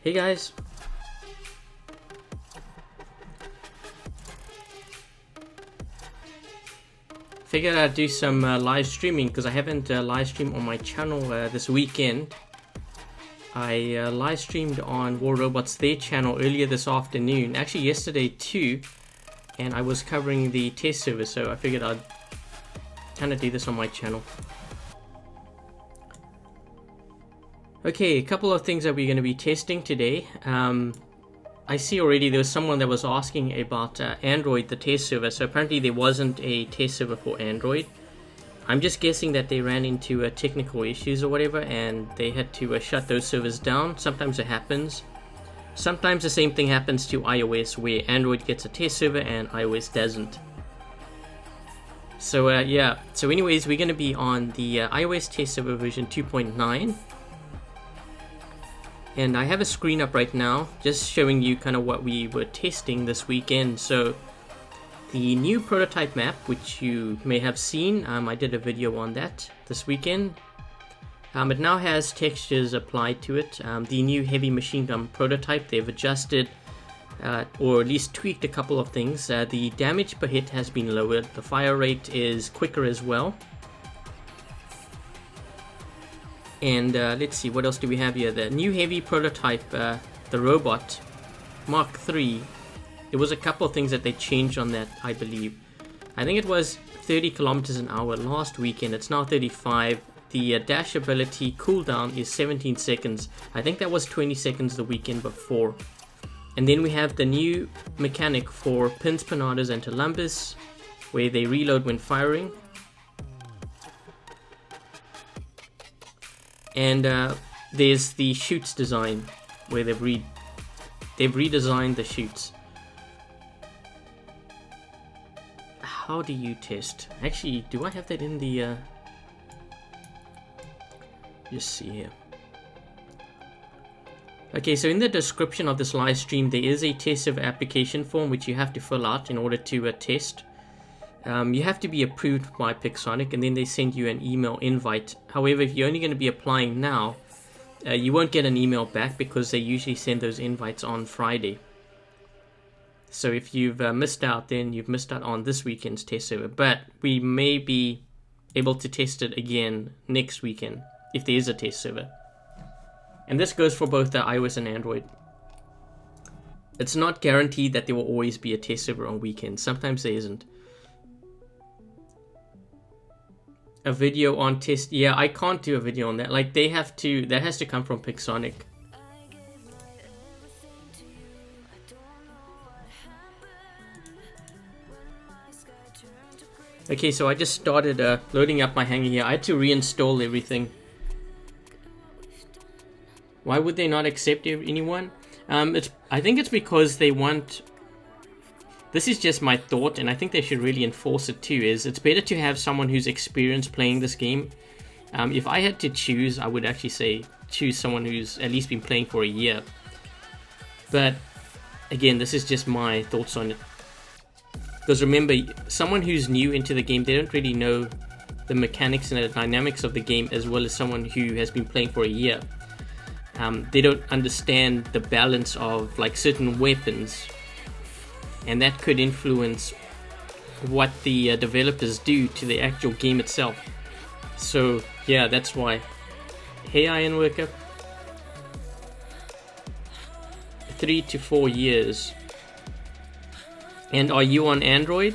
Hey guys. Figured I'd do some live streaming because I haven't live streamed on my channel this weekend. I live streamed on War Robots, their channel, earlier this afternoon, actually yesterday too, and I was covering the test server, so I figured I'd kind of do this on my channel. Okay, a couple of things that we're going to be testing today. I see already there was someone that was asking about Android, the test server. So apparently there wasn't a test server for Android. I'm just guessing that they ran into technical issues or whatever, and they had to shut those servers down. Sometimes it happens. Sometimes the same thing happens to iOS, where Android gets a test server and iOS doesn't. So yeah. So anyways, we're going to be on the iOS test server version 2.9. And I have a screen up right now just showing you kind of what we were testing this weekend. So the new prototype map, which you may have seen, I did a video on that this weekend. It now has textures applied to it. The new heavy machine gun prototype, they've adjusted or at least tweaked a couple of things. The damage per hit has been lowered. The fire rate is quicker as well. And let's see, what else do we have here? The new heavy prototype, the robot, Mark III. There was a couple of things that they changed on that, I believe. I think it was 30 kilometers an hour last weekend. It's now 35. The dash ability cooldown is 17 seconds. I think that was 20 seconds the weekend before. And then we have the new mechanic for pins, Pinatas, and Tulumbas, where they reload when firing. And there's the chutes design, where they've redesigned the chutes. How do you test? Actually, do I have that in the just see here. Okay, so in the description of this live stream, there is a test server application form which you have to fill out in order to test. You have to be approved by Pixonic, and then they send you an email invite. However, if you're only going to be applying now, you won't get an email back because they usually send those invites on Friday. So if you've missed out, then you've missed out on this weekend's test server. But we may be able to test it again next weekend, if there is a test server. And this goes for both the iOS and Android. It's not guaranteed that there will always be a test server on weekends. Sometimes there isn't. A video on test, yeah, I can't do a video on that. Like, they have to, that has to come from Pixonic. Okay, so I just started loading up my hanger here. I had to reinstall everything. Why would they not accept anyone? I think it's because they want... This is just my thought, and I think they should really enforce it too, is it's better to have someone who's experienced playing this game. If I had to choose, I would actually say choose someone who's at least been playing for a year. But again, this is just my thoughts on it. Because remember, someone who's new into the game, they don't really know the mechanics and the dynamics of the game as well as someone who has been playing for a year. They don't understand the balance of like certain weapons, and that could influence what the developers do to the actual game itself. So yeah, that's why. Hey, Iron Worker. 3 to 4 years. And are you on Android?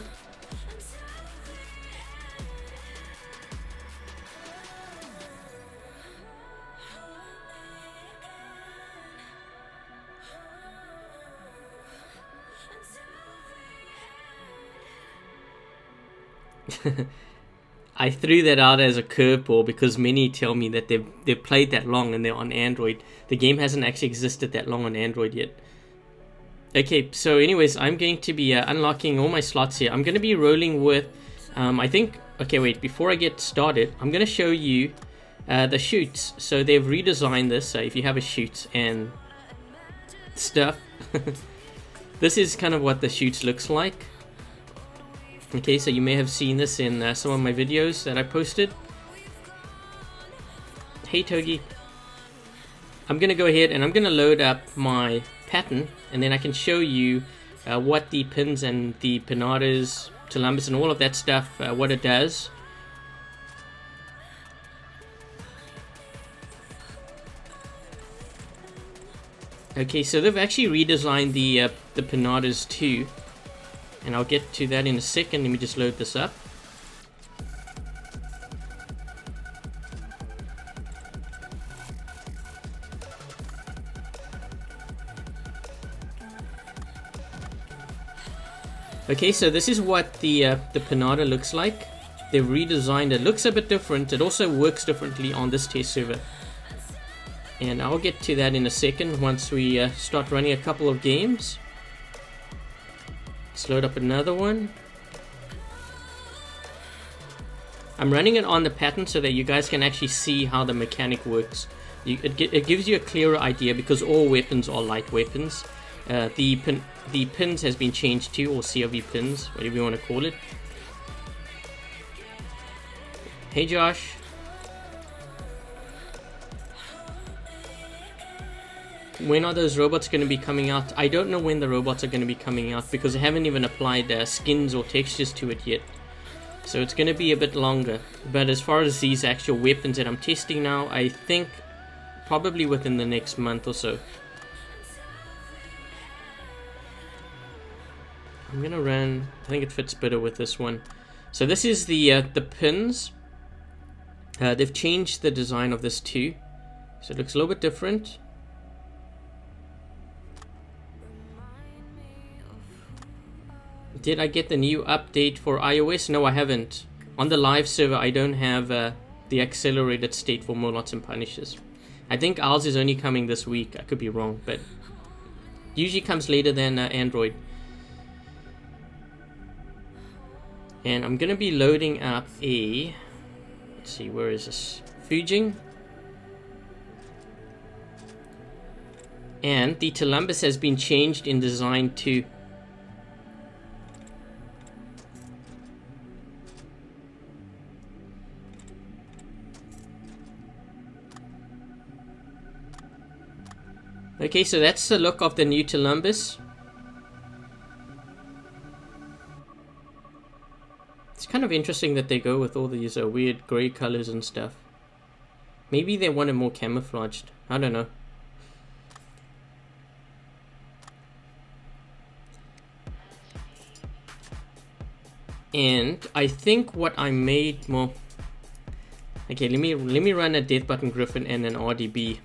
I threw that out as a curveball because many tell me that they've played that long and they're on Android. The game hasn't actually existed that long on Android yet. Okay, so anyways, I'm going to be unlocking all my slots here. I'm going to be rolling with, I think, okay, wait, before I get started, I'm going to show you the chutes. So they've redesigned this, so if you have a chute and stuff, this is kind of what the chutes looks like. Okay, so you may have seen this in some of my videos that I posted. Hey Togi. I'm going to go ahead and I'm going to load up my pattern, and then I can show you what the pins and the Pinatas, Tulumbas and all of that stuff, what it does. Okay, so they've actually redesigned the Pinatas too, and I'll get to that in a second. Let me just load this up. Okay, so this is what the Pinata looks like. They've redesigned it. Looks a bit different. It also works differently on this test server. And I'll get to that in a second once we start running a couple of games. Let's load up another one. I'm running it on the pattern so that you guys can actually see how the mechanic works. It gives you a clearer idea because all weapons are light weapons. The pins has been changed to, or CRV pins, whatever you want to call it. Hey Josh. When are those robots going to be coming out? I don't know when the robots are going to be coming out because I haven't even applied skins or textures to it yet. So it's going to be a bit longer. But as far as these actual weapons that I'm testing now, I think probably within the next month or so. I'm going to run, I think it fits better with this one. So this is the pins. They've changed the design of this too. So it looks a little bit different. Did I get the new update for iOS? No, I haven't. On the live server, I don't have the accelerated state for Morlots and Punishes. I think ours is only coming this week. I could be wrong, but usually comes later than Android. And I'm going to be loading up a... Let's see, where is this? Fujing. And the Tulumbas has been changed in design too. Okay, so that's the look of the new Tulumbas. It's kind of interesting that they go with all these weird grey colors and stuff. Maybe they want it more camouflaged. I don't know. And I think what I made more... Okay, let me run a Death Button Griffin and an RDB.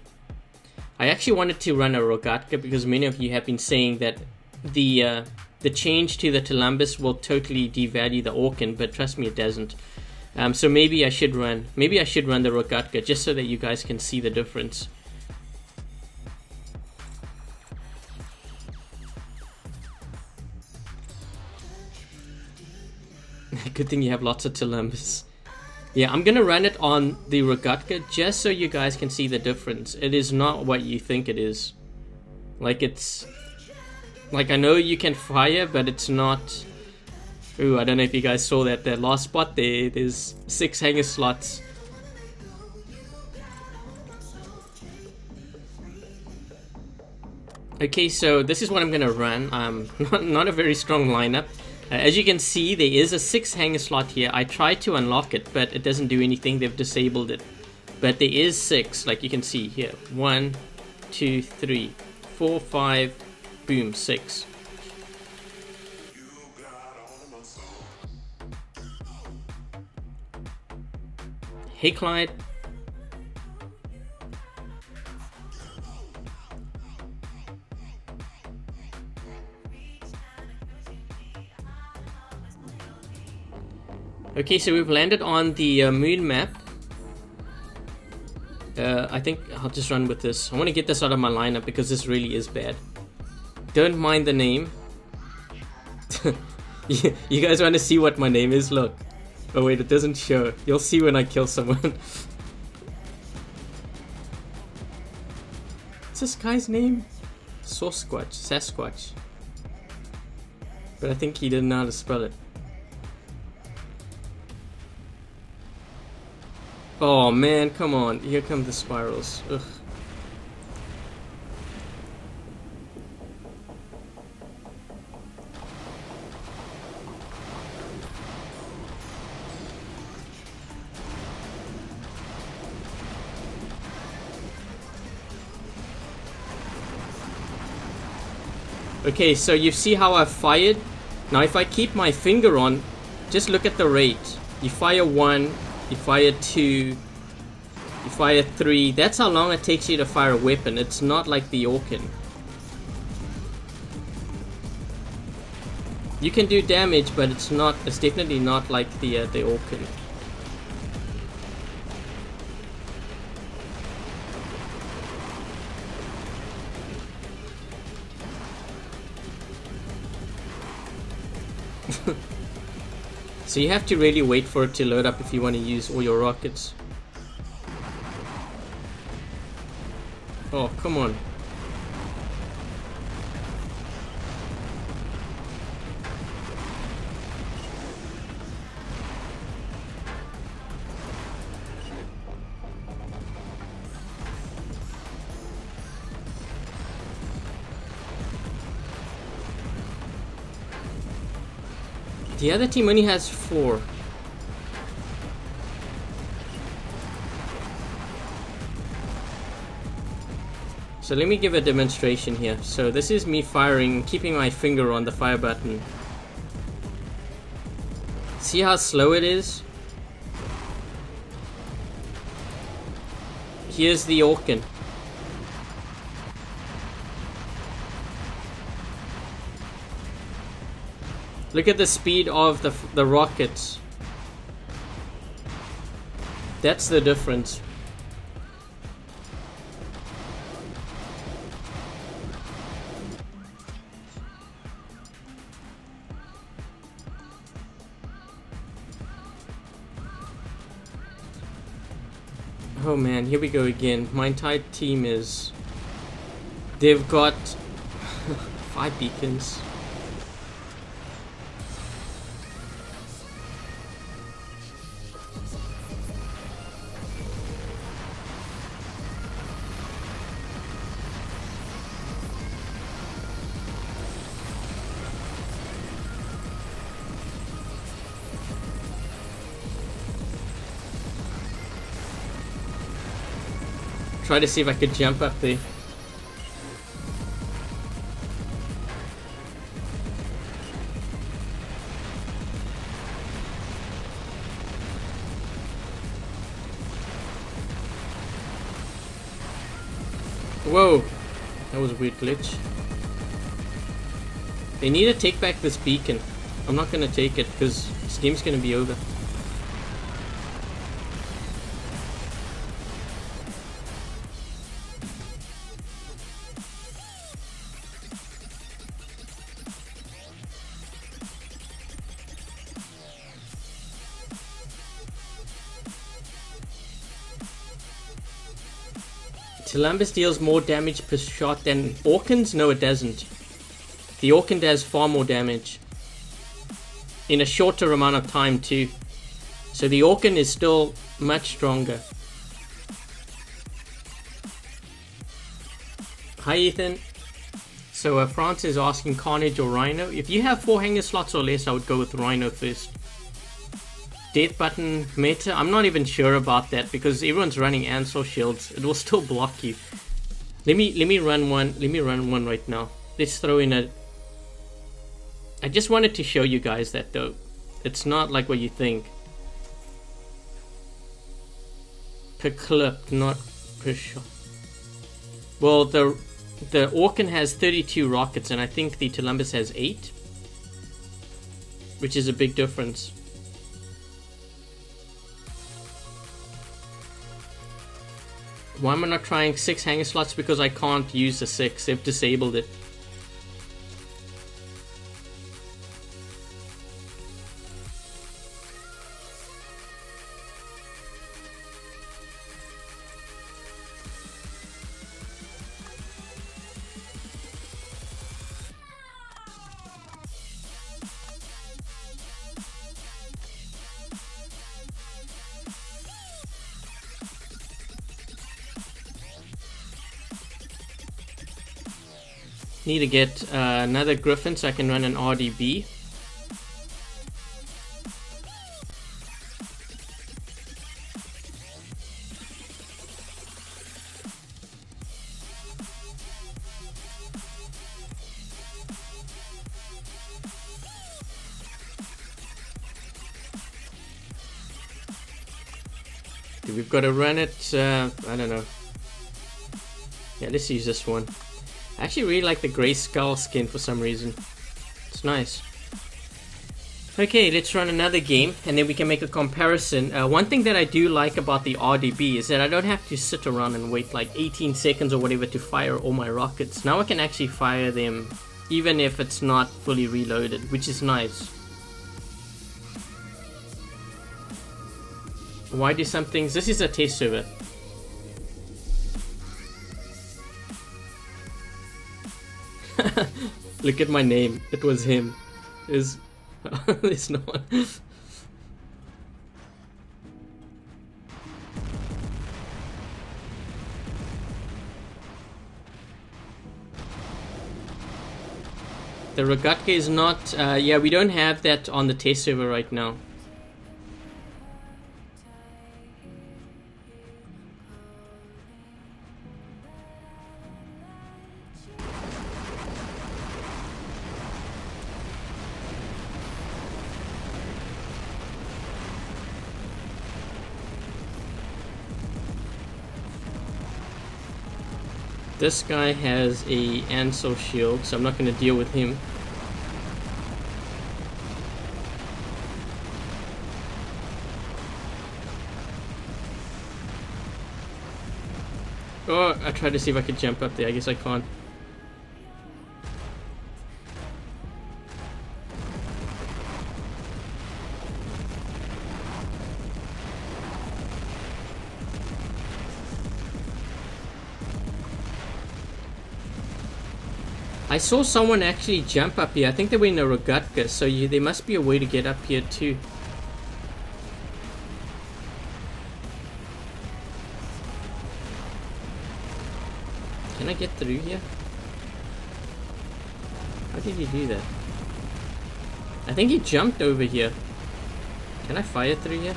I actually wanted to run a Rogatka because many of you have been saying that the change to the Tulumbas will totally devalue the Orkan, but trust me, it doesn't. So maybe I should run the Rogatka just so that you guys can see the difference. Good thing you have lots of Tulumbas. Yeah, I'm gonna run it on the Rogatka just so you guys can see the difference. It is not what you think it is. Like it's... Like I know you can fire, but it's not... Ooh, I don't know if you guys saw that last spot there. There's 6 hanger slots. Okay, so this is what I'm gonna run. Not a very strong lineup. As you can see, there is a 6 hanger slot here. I tried to unlock it, but it doesn't do anything. They've disabled it. But there is 6, like you can see here. 1, 2, 3, 4, 5, boom, 6. Hey, Clyde. Okay, so we've landed on the moon map. I think I'll just run with this. I want to get this out of my lineup because this really is bad. Don't mind the name. You guys want to see what my name is? Look. Oh wait, it doesn't show. You'll see when I kill someone. What's this guy's name? Sasquatch. But I think he didn't know how to spell it. Oh man, come on. Here come the spirals. Ugh. Okay, so you see how I fired? Now if I keep my finger on, just look at the rate. You fire 1, you fire 2, you fire 3. That's how long it takes you to fire a weapon. It's not like the Orkan. You can do damage, but it's definitely not like the Orkan. So you have to really wait for it to load up if you want to use all your rockets. Oh, come on. The other team only has 4. So let me give a demonstration here. So this is me firing, keeping my finger on the fire button. See how slow it is? Here's the Orkan. Look at the speed of the rockets. That's the difference. Oh man, here we go again. My entire team is... They've got 5 beacons. Try to see if I could jump up there. Whoa, that was a weird glitch. They need to take back this beacon. I'm not gonna take it because this game's gonna be over. Tulumbas deals more damage per shot than Orkans? No, it doesn't. The Orkan does far more damage. In a shorter amount of time too. So the Orkan is still much stronger. Hi Ethan. So France is asking Carnage or Rhino. If you have 4 hanger slots or less, I would go with Rhino first. Death button meta, I'm not even sure about that because everyone's running Ansel shields. It will still block you. Let me run one. Let me run one right now. Let's throw in a... I just wanted to show you guys that though. It's not like what you think. Per clip, not per shot. Well, the Orkan has 32 rockets and I think the Tulumbas has 8. Which is a big difference. Why am I not trying 6 hanger slots? Because I can't use the 6. They've disabled it. Need to get another Griffin so I can run an RDB. we've got to run it, I don't know. Yeah, let's use this one. I actually really like the grey skull skin for some reason. It's nice. Okay, let's run another game and then we can make a comparison. One thing that I do like about the RDB is that I don't have to sit around and wait like 18 seconds or whatever to fire all my rockets. Now I can actually fire them even if it's not fully reloaded, which is nice. Why do some things... This is a test server. Look at my name. It was him. There's no one. The Rogatka is not... yeah, we don't have that on the test server right now. This guy has a Ansel shield, so I'm not going to deal with him. Oh, I tried to see if I could jump up there. I guess I can't. I saw someone actually jump up here. I think they were in a Rogatka, so there must be a way to get up here too. Can I get through here? How did he do that? I think he jumped over here. Can I fire through here?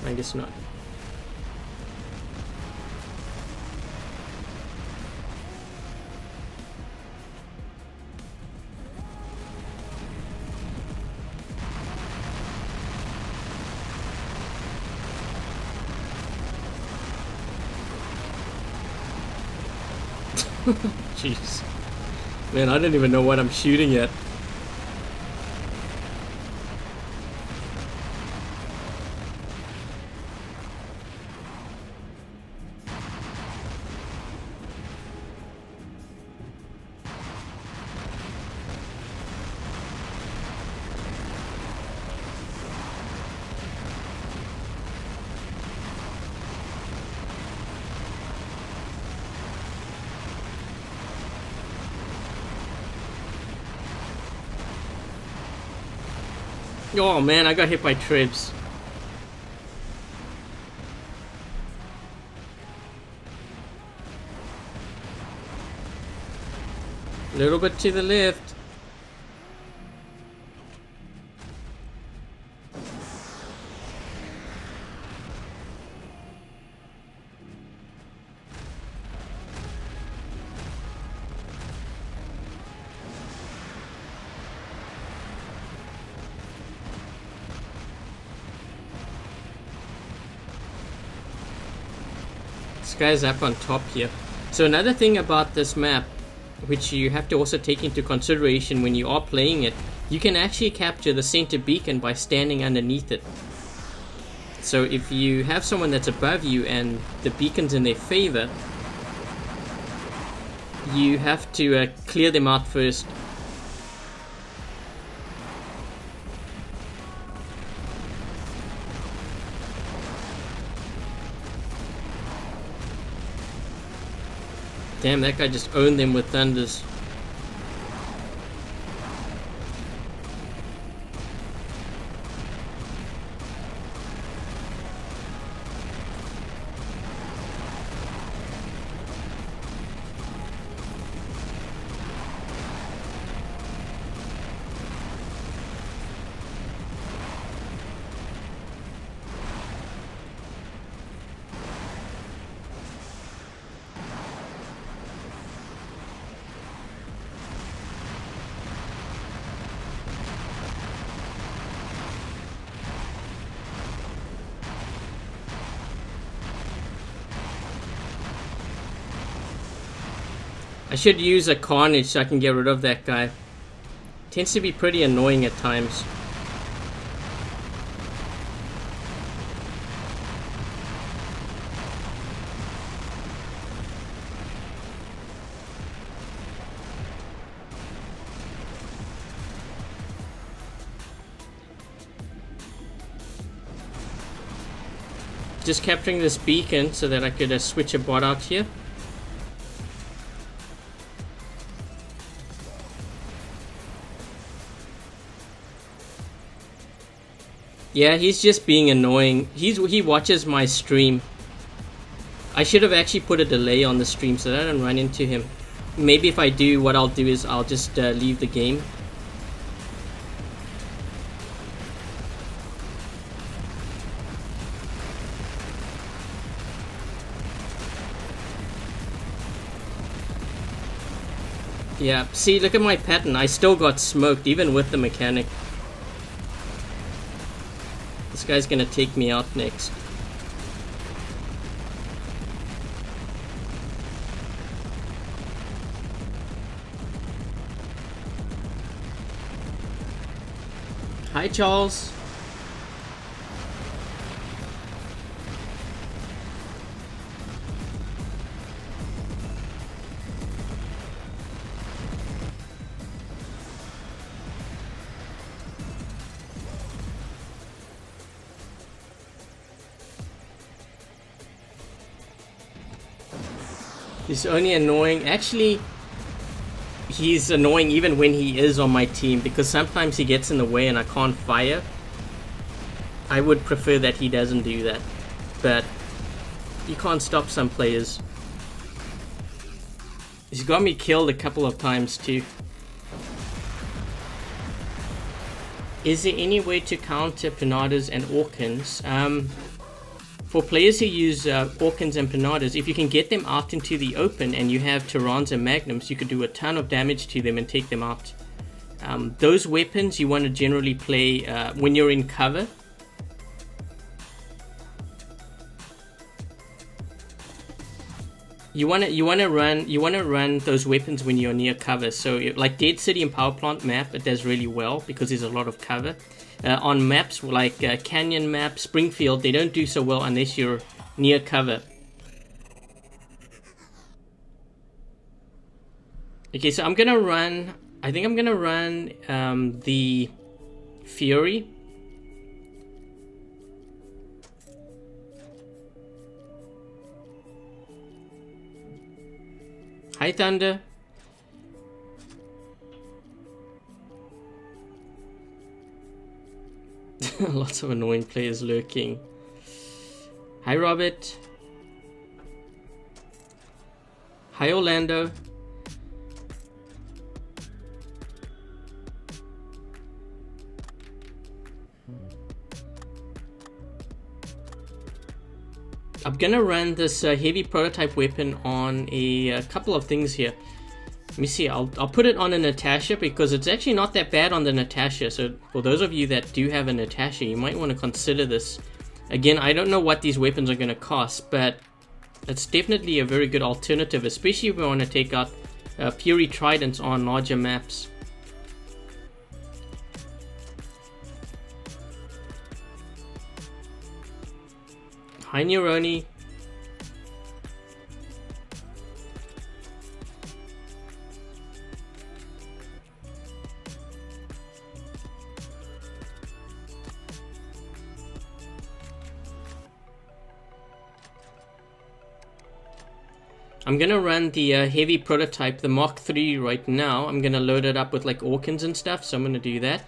I guess not. Jeez. Man, I don't even know what I'm shooting at. Oh man, I got hit by Trebs. A little bit to the left. Guy's up on top here. So another thing about this map, which you have to also take into consideration when you are playing it, you can actually capture the center beacon by standing underneath it. So if you have someone that's above you and the beacon's in their favor, you have to clear them out first. Damn, that guy just owned them with thunders. I should use a Carnage so I can get rid of that guy. Tends to be pretty annoying at times. Just capturing this beacon so that I could switch a bot out here. Yeah, he's just being annoying. He watches my stream. I should have actually put a delay on the stream so that I don't run into him. Maybe if I do, what I'll do is I'll just leave the game. Yeah, see, look at my pattern. I still got smoked, even with the mechanic. This guy's gonna take me out next. Hi, Charles. He's only annoying. Actually, he's annoying even when he is on my team because sometimes he gets in the way and I can't fire. I would prefer that he doesn't do that, but you can't stop some players. He's got me killed a couple of times too. Is there any way to counter Pinatas and Orkans? For players who use Orkans and Pinatas, if you can get them out into the open and you have Tyrans and Magnums, you could do a ton of damage to them and take them out. Those weapons you want to generally play when you're in cover. You want to run those weapons when you're near cover. So like Dead City and Powerplant map, it does really well because there's a lot of cover. On maps like Canyon Map, Springfield, they don't do so well unless you're near cover. Okay, so I'm gonna run. I think I'm gonna run the Fury. Hi, Thunder. Lots of annoying players lurking. Hi, Robert. Hi, Orlando. I'm gonna run this heavy prototype weapon on a couple of things here. Let me see, I'll put it on a Natasha because it's actually not that bad on the Natasha. So for those of you that do have a Natasha, you might want to consider this. Again, I don't know what these weapons are going to cost, but it's definitely a very good alternative, especially if we want to take out Fury Tridents on larger maps. Hi, Neuroni. I'm gonna run the heavy prototype, the Mark III right now. I'm gonna load it up with like Orkans and stuff, so I'm gonna do that.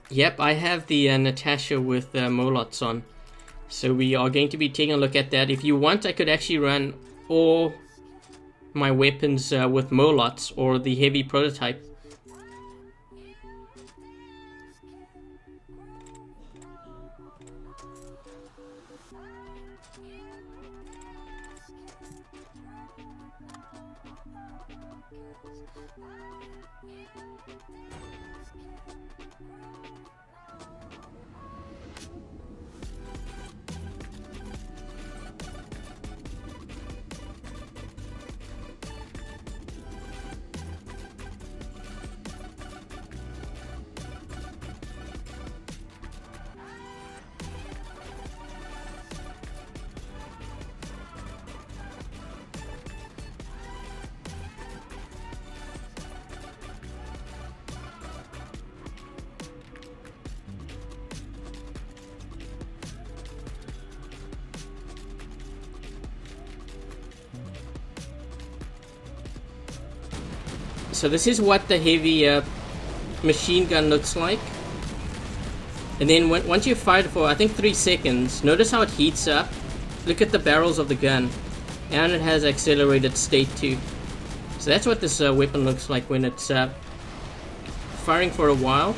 Yep, I have the Natasha with Molots on. So we are going to be taking a look at that. If you want, I could actually run all my weapons with Molots or the heavy prototype. So this is what the heavy machine gun looks like. And then once you fire it for, I think, 3 seconds, notice how it heats up. Look at the barrels of the gun. And it has accelerated state too. So that's what this weapon looks like when it's firing for a while.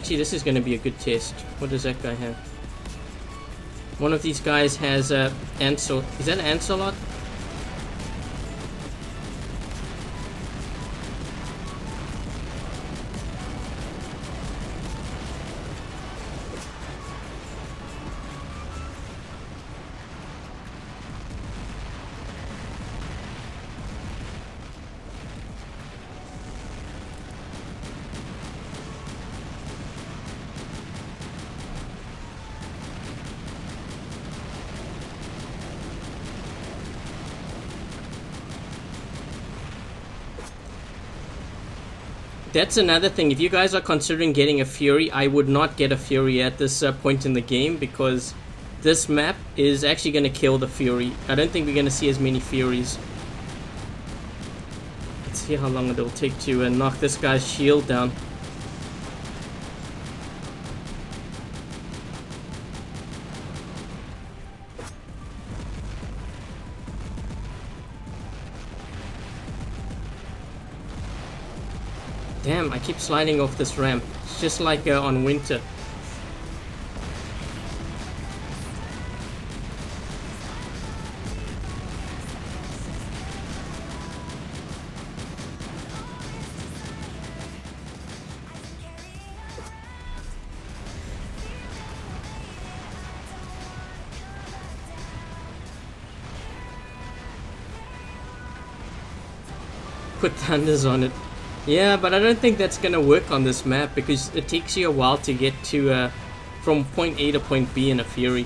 Gee, this is going to be a good test. What does that guy have? One of these guys has Ansel. Is that an Ancelot? That's another thing. If you guys are considering getting a Fury, I would not get a Fury at this point in the game, because this map is actually going to kill the Fury. I don't think we're going to see as many Furies. Let's see how long it'll take to knock this guy's shield down. Damn, I keep sliding off this ramp. It's just like on winter. Put thunders on it. Yeah, but I don't think that's gonna work on this map, because it takes you a while to get to from point A to point B in a Fury.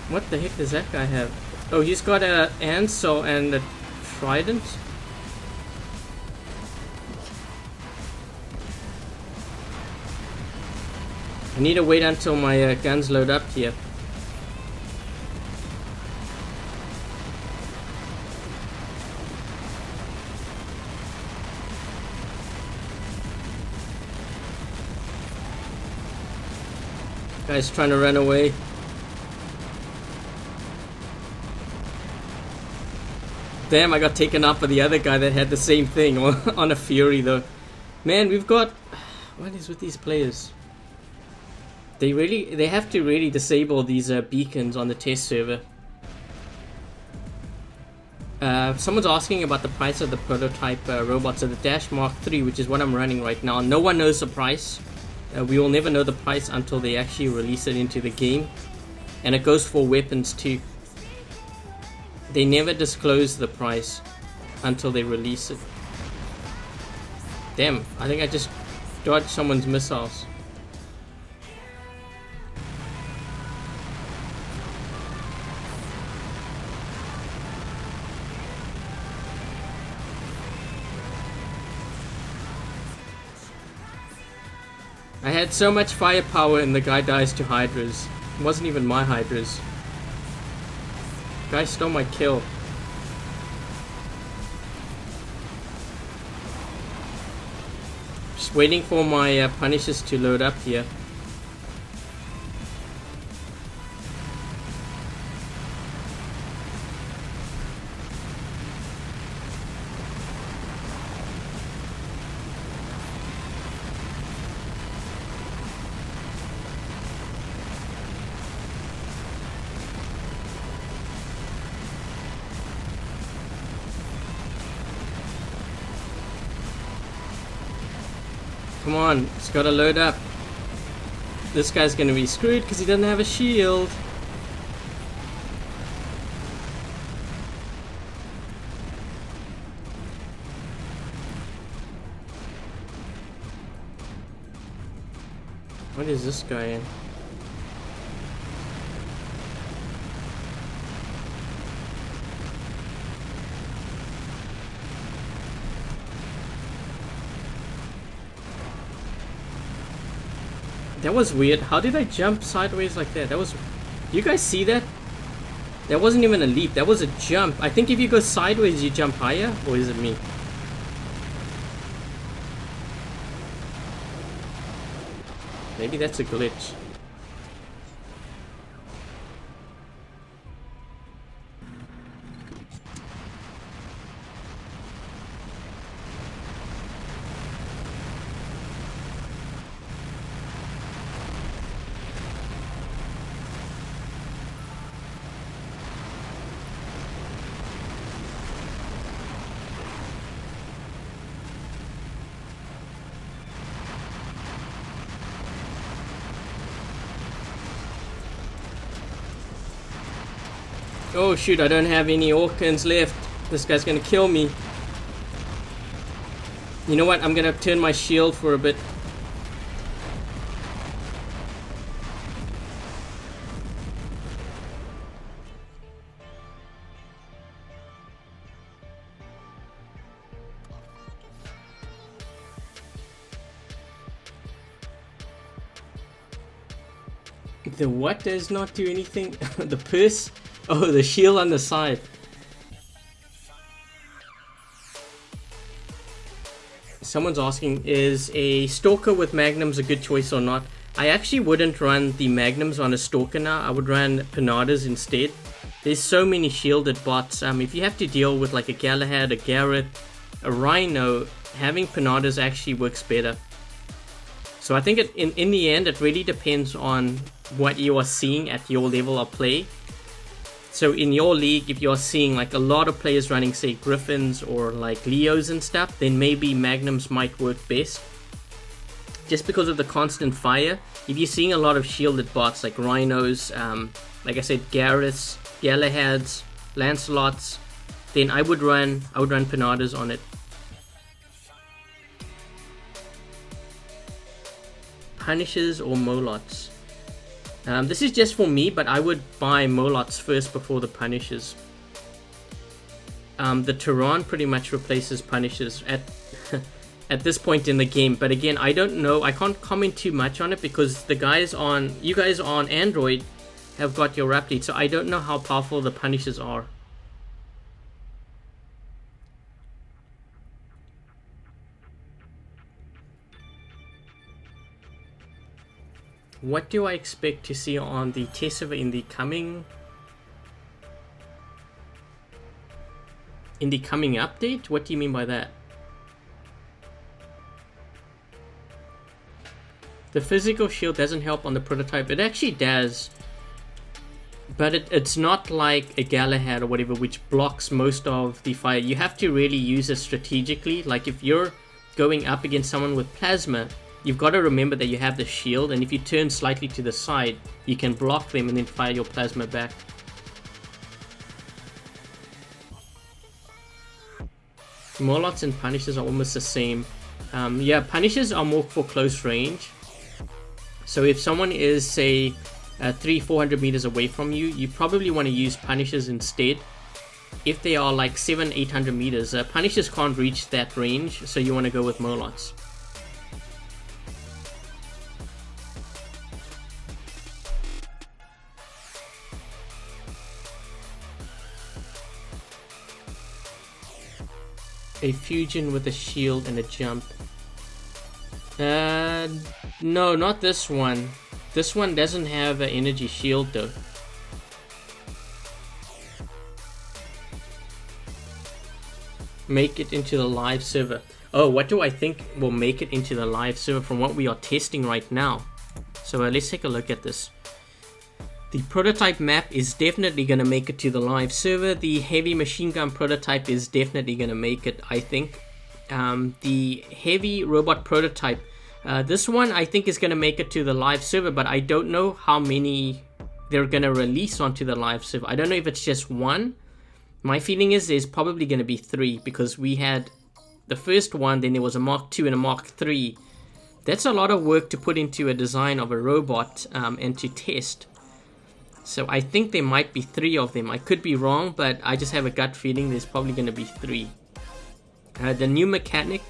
What the heck does that guy have? Oh, he's got a Ansel and a Trident? I need to wait until my guns load up here. Guy's trying to run away. Damn, I got taken out by the other guy that had the same thing on a Fury though. Man, we've got... What is with these players? They have to really disable these beacons on the test server. Someone's asking about the price of the prototype robots of the Dash MK3, which is what I'm running right now. No one knows the price. We will never know the price until they actually release it into the game. And it goes for weapons too. They never disclose the price until they release it. Damn, I think I just dodged someone's missiles. I had so much firepower and the guy dies to Hydras. It wasn't even my Hydras. Guy stole my kill. Just waiting for my Punishers to load up here. Come on, it's gotta load up. This guy's gonna be screwed because he doesn't have a shield. What is this guy in? That was weird. How did I jump sideways like that? That was... Do you guys see that? That wasn't even a leap. That was a jump. I think if you go sideways, you jump higher. Or is it me? Maybe that's a glitch. Oh shoot, I don't have any Orkans left. This guy's gonna kill me. You know what? I'm gonna turn my shield for a bit. The what does not do anything? The purse? Oh, the shield on the side. Someone's asking, is a Stalker with Magnums a good choice or not? I actually wouldn't run the Magnums on a Stalker now. I would run Pinatas instead. There's so many shielded bots. If you have to deal with like a Galahad, a Garrett, a Rhino, having Pinatas actually works better. So I think in the end, it really depends on what you are seeing at your level of play. So in your league, if you're seeing like a lot of players running, say, Griffins or like Leos and stuff, then maybe Magnums might work best. Just because of the constant fire. If you're seeing a lot of shielded bots like Rhinos, like I said, Garreths, Galahads, Lancelots, then I would run Pinatas on it. Punishes or Molots? This is just for me, but I would buy Molots first before the Punishes. The Tehran pretty much replaces Punishes at this point in the game. But again, I don't know. I can't comment too much on it because you guys on Android have got your update, so I don't know how powerful the Punishes are. What do I expect to see on the test server in the coming update? What do you mean by that? The physical shield doesn't help on the prototype. It actually does, but it's not like a Galahad or whatever, which blocks most of the fire. You have to really use it strategically. Like if you're going up against someone with plasma, you've got to remember that you have the shield, and if you turn slightly to the side, you can block them and then fire your plasma back. Molots and Punishes are almost the same. Yeah, Punishes are more for close range. So if someone is, say, 300-400 meters away from you, you probably want to use Punishes instead. If they are like 700-800 meters, Punishes can't reach that range, so you want to go with Molots. A fusion with a shield and a jump. No, not this one. This one doesn't have an energy shield though. Make it into the live server. Oh, what do I think will make it into the live server from what we are testing right now? So let's take a look at this. The prototype map is definitely going to make it to the live server. The heavy machine gun prototype is definitely going to make it, I think. The heavy robot prototype, this one I think is going to make it to the live server, but I don't know how many they're going to release onto the live server. I don't know if it's just one. My feeling is there's probably going to be 3, because we had the first one, then there was a Mark II and a Mark III That's a lot of work to put into a design of a robot and to test. So I think there might be 3 of them. I could be wrong, but I just have a gut feeling there's probably going to be 3. The new mechanic,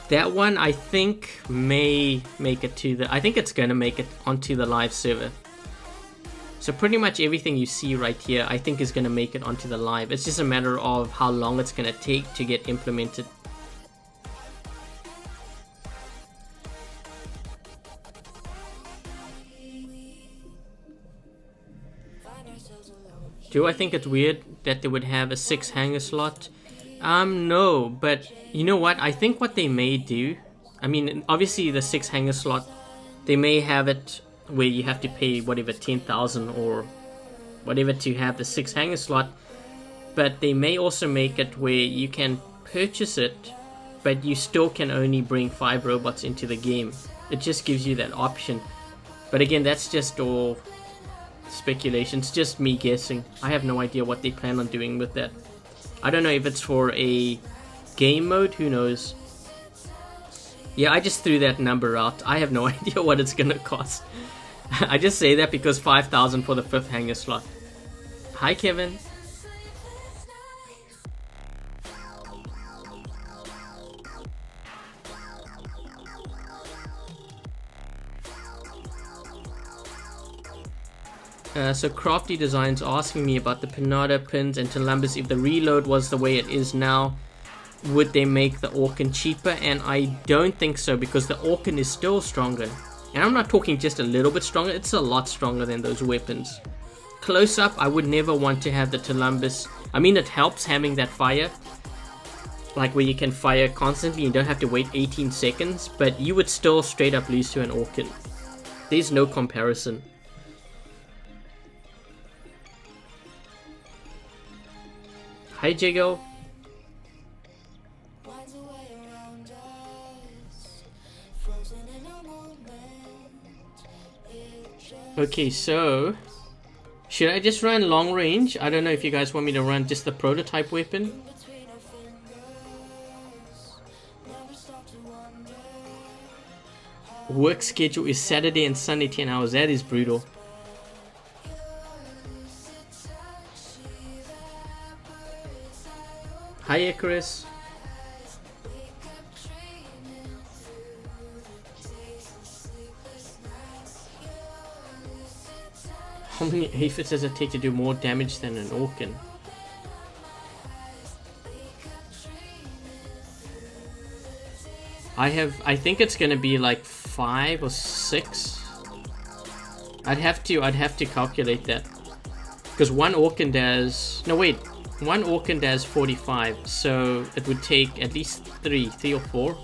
that one I think may make it to the... I think it's going to make it onto the live server. So pretty much everything you see right here, I think is going to make it onto the live. It's just a matter of how long it's going to take to get implemented. Do I think it's weird that they would have a 6 hanger slot? No, but you know what? I think what they may do, I mean, obviously the 6 hanger slot, they may have it where you have to pay whatever 10,000 or whatever to have the 6 hanger slot, but they may also make it where you can purchase it, but you still can only bring 5 robots into the game. It just gives you that option. But again, that's just all speculation. It's just me guessing. I have no idea what they plan on doing with that. I don't know if it's for a game mode, who knows. Yeah, I just threw that number out. I have no idea what it's gonna cost. I just say that because 5,000 for the 5th hanger slot. Hi Kevin. So Crafty Designs asking me about the Pinata pins and Tulumbas. If the reload was the way it is now, would they make the Orkan cheaper? And I don't think so, because the Orkan is still stronger. And I'm not talking just a little bit stronger, it's a lot stronger than those weapons. Close up, I would never want to have the Tulumbas. I mean, it helps having that fire, like where you can fire constantly, you don't have to wait 18 seconds, but you would still straight up lose to an Orkan. There's no comparison. Hi Jiggle. Okay, so should I just run long range? I don't know if you guys want me to run just the prototype weapon. Work schedule is Saturday and Sunday 10 hours. That is brutal. Hi Icarus. How many aphids does it take to do more damage than an Orkan? I think it's gonna be like 5 or 6. I'd have to calculate that. Because one Orkan does, no wait, one Orkan does 45, so it would take at least 3 or 4.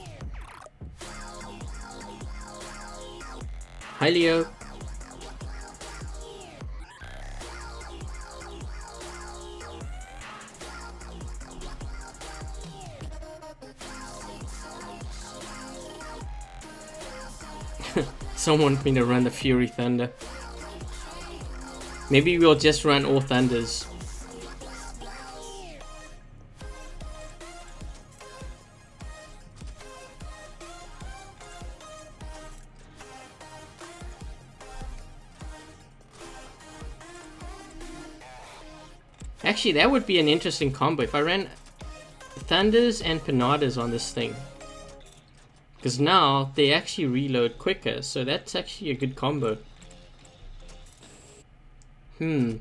Hi Leo. Someone wants me to run the Fury Thunder. Maybe we'll just run all Thunders. Actually, that would be an interesting combo if I ran Thunders and Pinatas on this thing. Because now they actually reload quicker, so that's actually a good combo. I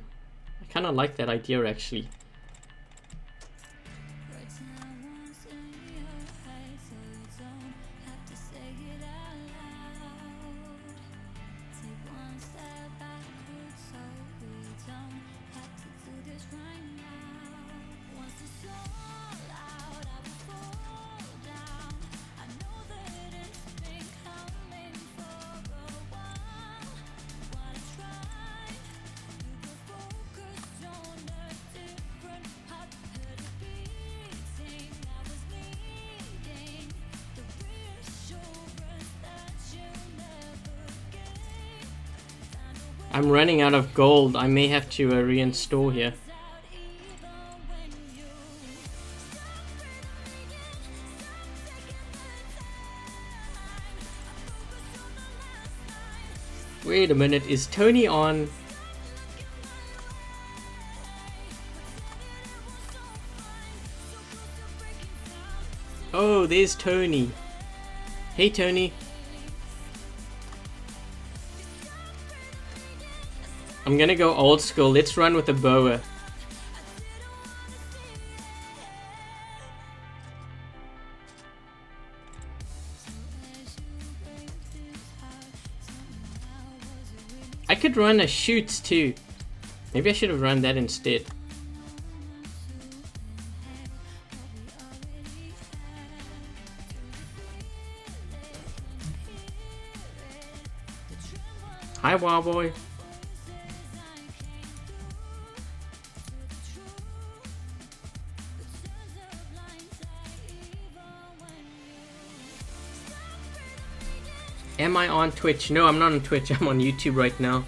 kind of like that idea actually. I'm running out of gold. I may have to reinstall here. Wait a minute, is Tony on? Oh, there's Tony. Hey, Tony. I'm gonna go old school. Let's run with a boa. I could run a shoots too. Maybe I should have run that instead. Hi, Wild Boy. Am I on Twitch? No, I'm not on Twitch. I'm on YouTube right now.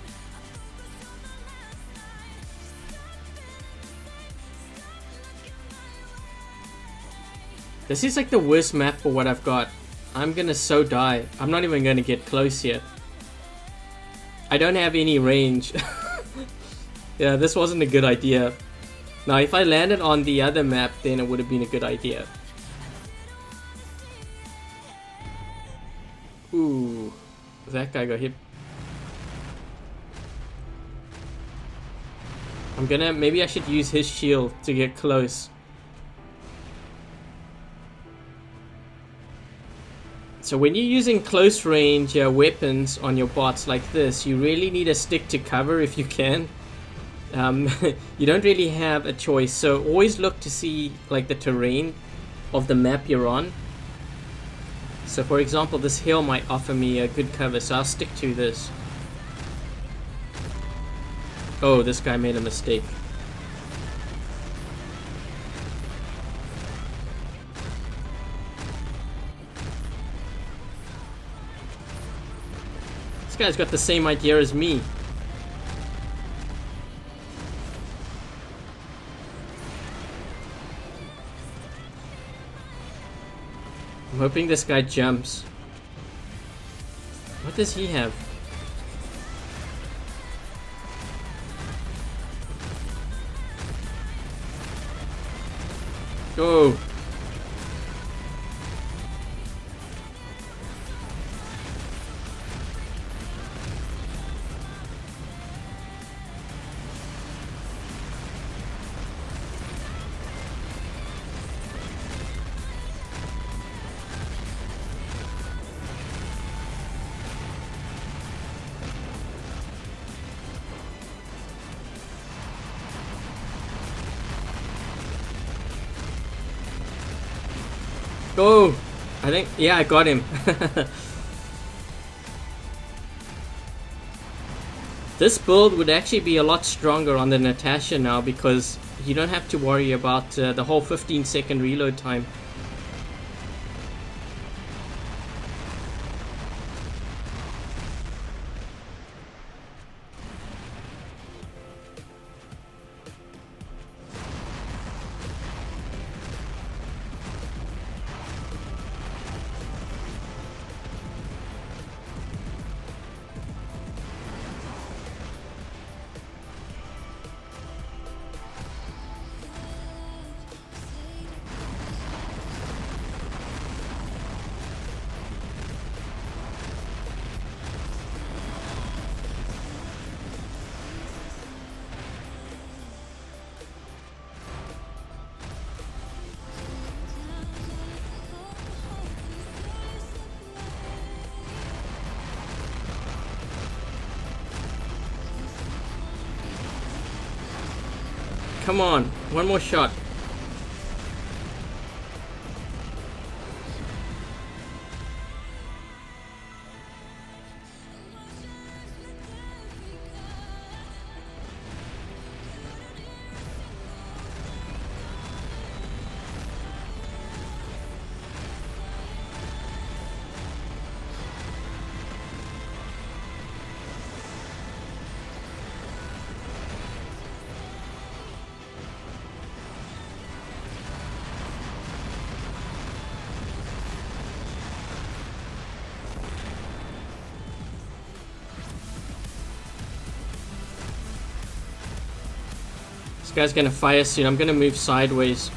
This is like the worst map for what I've got. I'm gonna so die. I'm not even gonna get close yet. I don't have any range. Yeah, this wasn't a good idea. Now, if I landed on the other map, then it would have been a good idea. Ooh, that guy got hit. Maybe I should use his shield to get close. So when you're using close range weapons on your bots like this, you really need to stick to cover if you can. You don't really have a choice, so always look to see like the terrain of the map you're on. So for example, this hill might offer me a good cover, so I'll stick to this. Oh, this guy made a mistake. This guy's got the same idea as me. I'm hoping this guy jumps. What does he have? Go! Go! I think, yeah, I got him. This build would actually be a lot stronger on the Natasha now because you don't have to worry about the whole 15-second reload time. Come on, one more shot. guy's gonna fire soon. I'm gonna move sideways.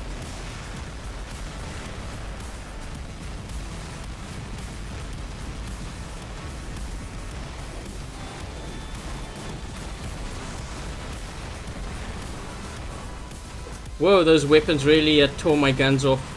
Whoa, those weapons really tore my guns off.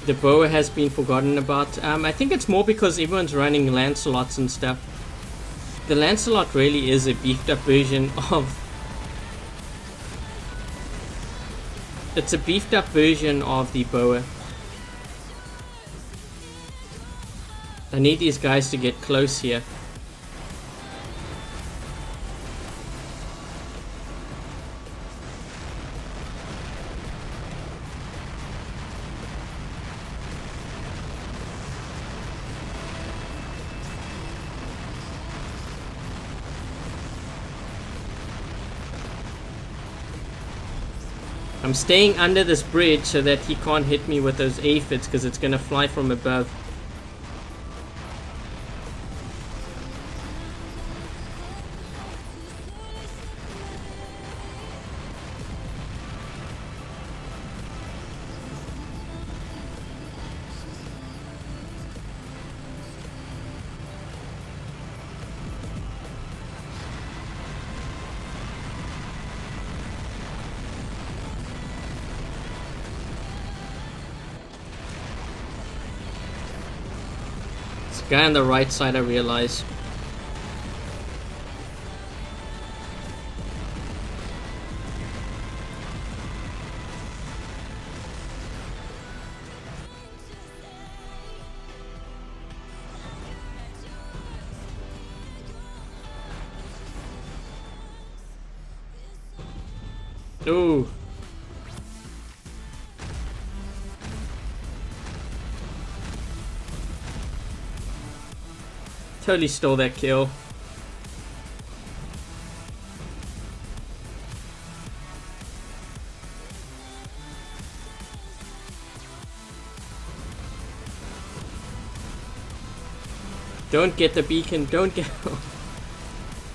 The boa has been forgotten about. I think it's more because everyone's running Lancelots and stuff. The Lancelot really is a beefed up version of... It's a beefed up version of the boa. I need these guys to get close here. I'm staying under this bridge so that he can't hit me with those aphids because it's going to fly from above. Guy on the right side, I realize. Ooh. Totally stole that kill. Don't get the beacon, don't get...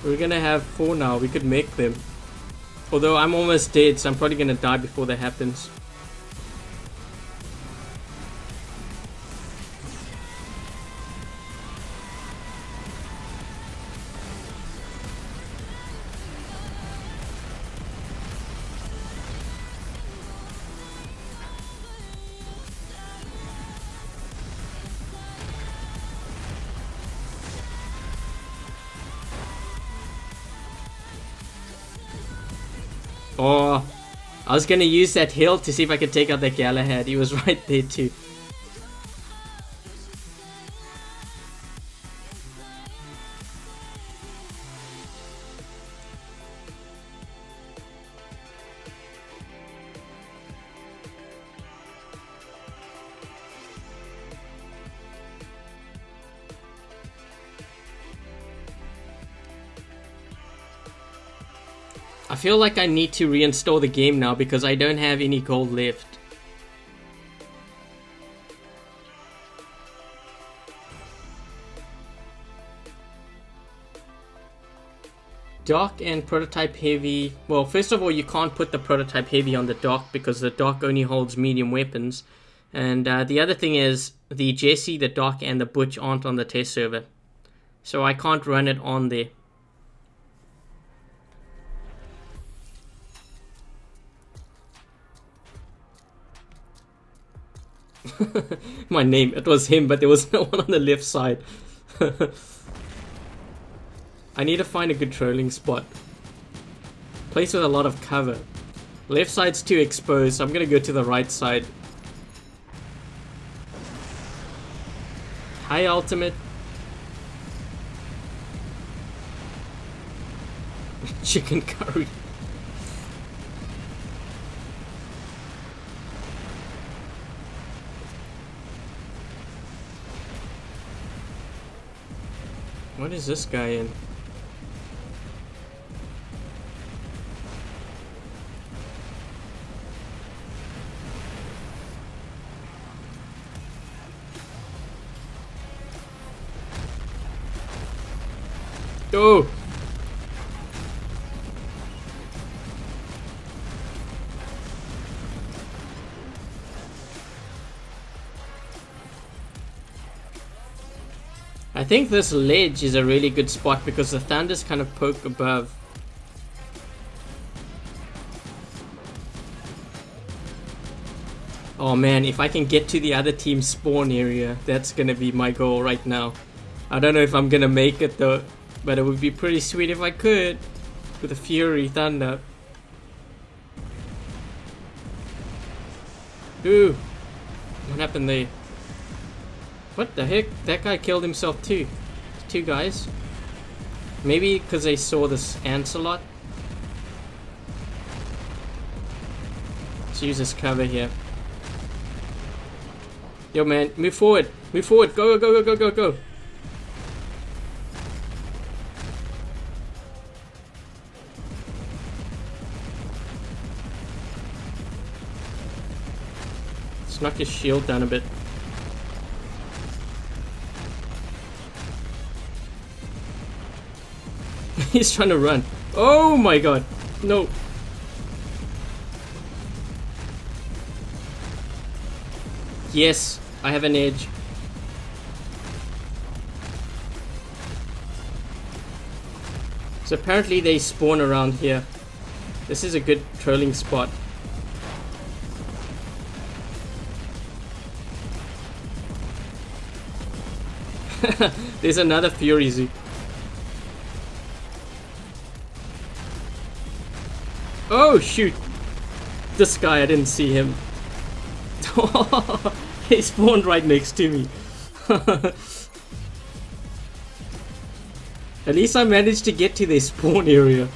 We're gonna have 4 now, we could make them. Although I'm almost dead, so I'm probably gonna die before that happens. Oh, I was gonna use that hill to see if I could take out that Galahad. He was right there too. I feel like I need to reinstall the game now because I don't have any gold left. Dock and prototype heavy. Well, first of all, you can't put the prototype heavy on the dock because the dock only holds medium weapons. And the other thing is the Jesse, the dock, and the Butch aren't on the test server. So I can't run it on there. My name, it was him, but there was no one on the left side. I need to find a good trolling spot. Place with a lot of cover. Left side's too exposed, so I'm gonna go to the right side. Hi, ultimate. Chicken curry. What is this guy in? Oh! I think this ledge is a really good spot because the thunders kind of poke above. Oh man, if I can get to the other team's spawn area, that's gonna be my goal right now. I don't know if I'm gonna make it though, but it would be pretty sweet if I could. With a Fury Thunder. Ooh! What happened there? What the heck? That guy killed himself too. Two guys. Maybe because they saw this ants a lot. Let's use this cover here. Yo man, move forward. Move forward. Go, go, go, go, go, go. Let's knock his shield down a bit. He's trying to run. Oh my god. No. Yes, I have an edge. So apparently they spawn around here. This is a good trolling spot. There's another Fury Zoo. Oh shoot! This guy, I didn't see him. He spawned right next to me. At least I managed to get to their spawn area.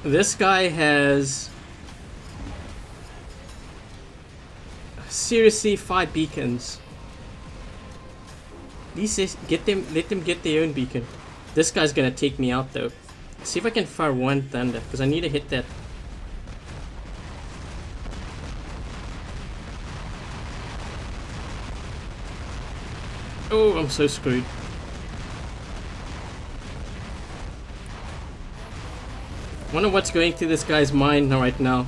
This guy has seriously 5 beacons. At least let them get their own beacon. This guy's gonna take me out though. See if I can fire one thunder, because I need to hit that. Oh, I'm so screwed. I wonder what's going through this guy's mind right now.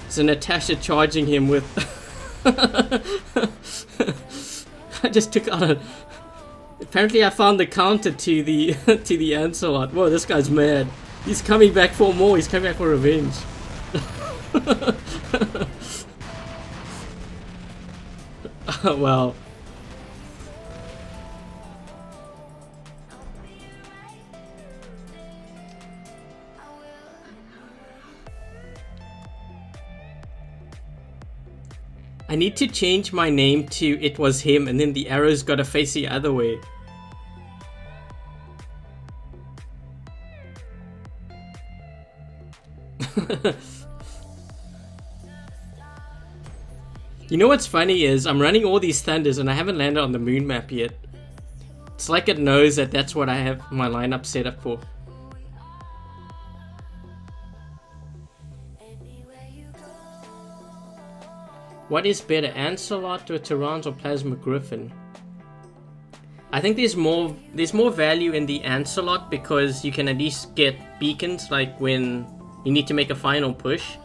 Is Natasha charging him with... I just took out a... Apparently I found the counter to the to the Ancelot. Whoa, this guy's mad. He's coming back for more. He's coming back for revenge. Wow. I need to change my name to It Was Him, and then the arrow's gotta face the other way. You know what's funny is I'm running all these thunders and I haven't landed on the moon map yet. It's like it knows that that's what I have my lineup set up for. What is better, Ancelot or Tyrants or Plasma Griffin? I think there's more value in the Ancelot because you can at least get beacons like when you need to make a final push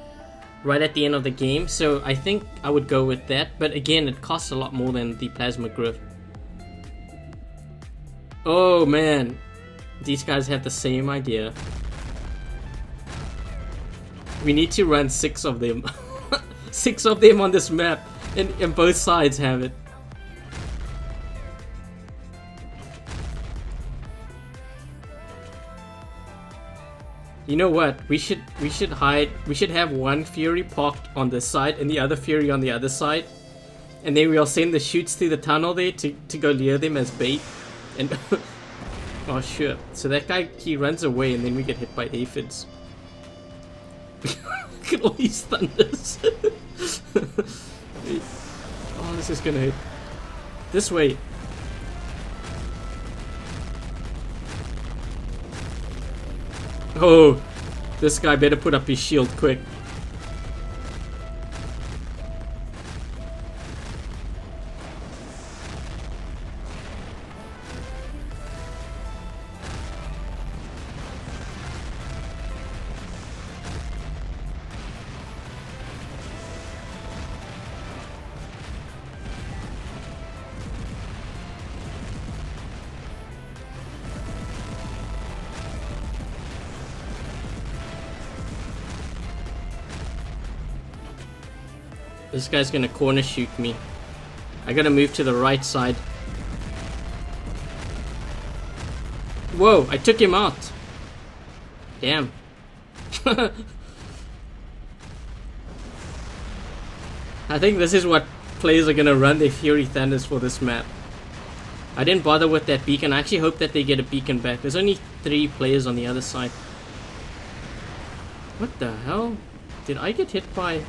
right at the end of the game. So I think I would go with that, but again it costs a lot more than the Plasma Griff. Oh man, these guys have the same idea. We need to run 6 of them. 6 of them on this map, and both sides have it. You know what? We should hide. We should have one Fury parked on this side and the other Fury on the other side, and then we'll send the shoots through the tunnel there to go lure them as bait. And oh sure. So that guy, he runs away, and then we get hit by aphids. Look at all these thunders. Oh, this is gonna hit. This way. Oh, this guy better put up his shield quick. This guy's gonna corner shoot me. I gotta move to the right side. Whoa, I took him out. Damn. I think this is what players are gonna run their Fury Thunders for this map. I didn't bother with that beacon. I actually hope that they get a beacon back. There's only 3 players on the other side. What the hell? Did I get hit by...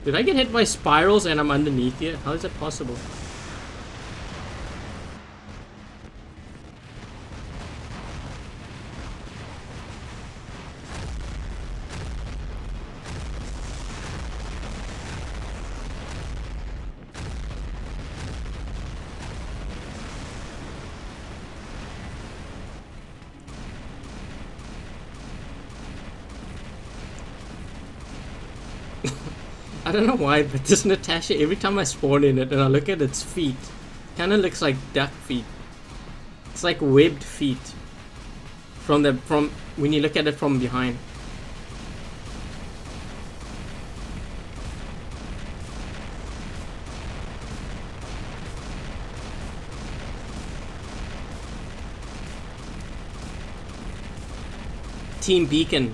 Did I get hit by spirals and I'm underneath here? How is that possible? I don't know why, but this Natasha, every time I spawn in it and I look at its feet, kind of looks like duck feet. It's like webbed feet from when you look at it from behind. Team Beacon.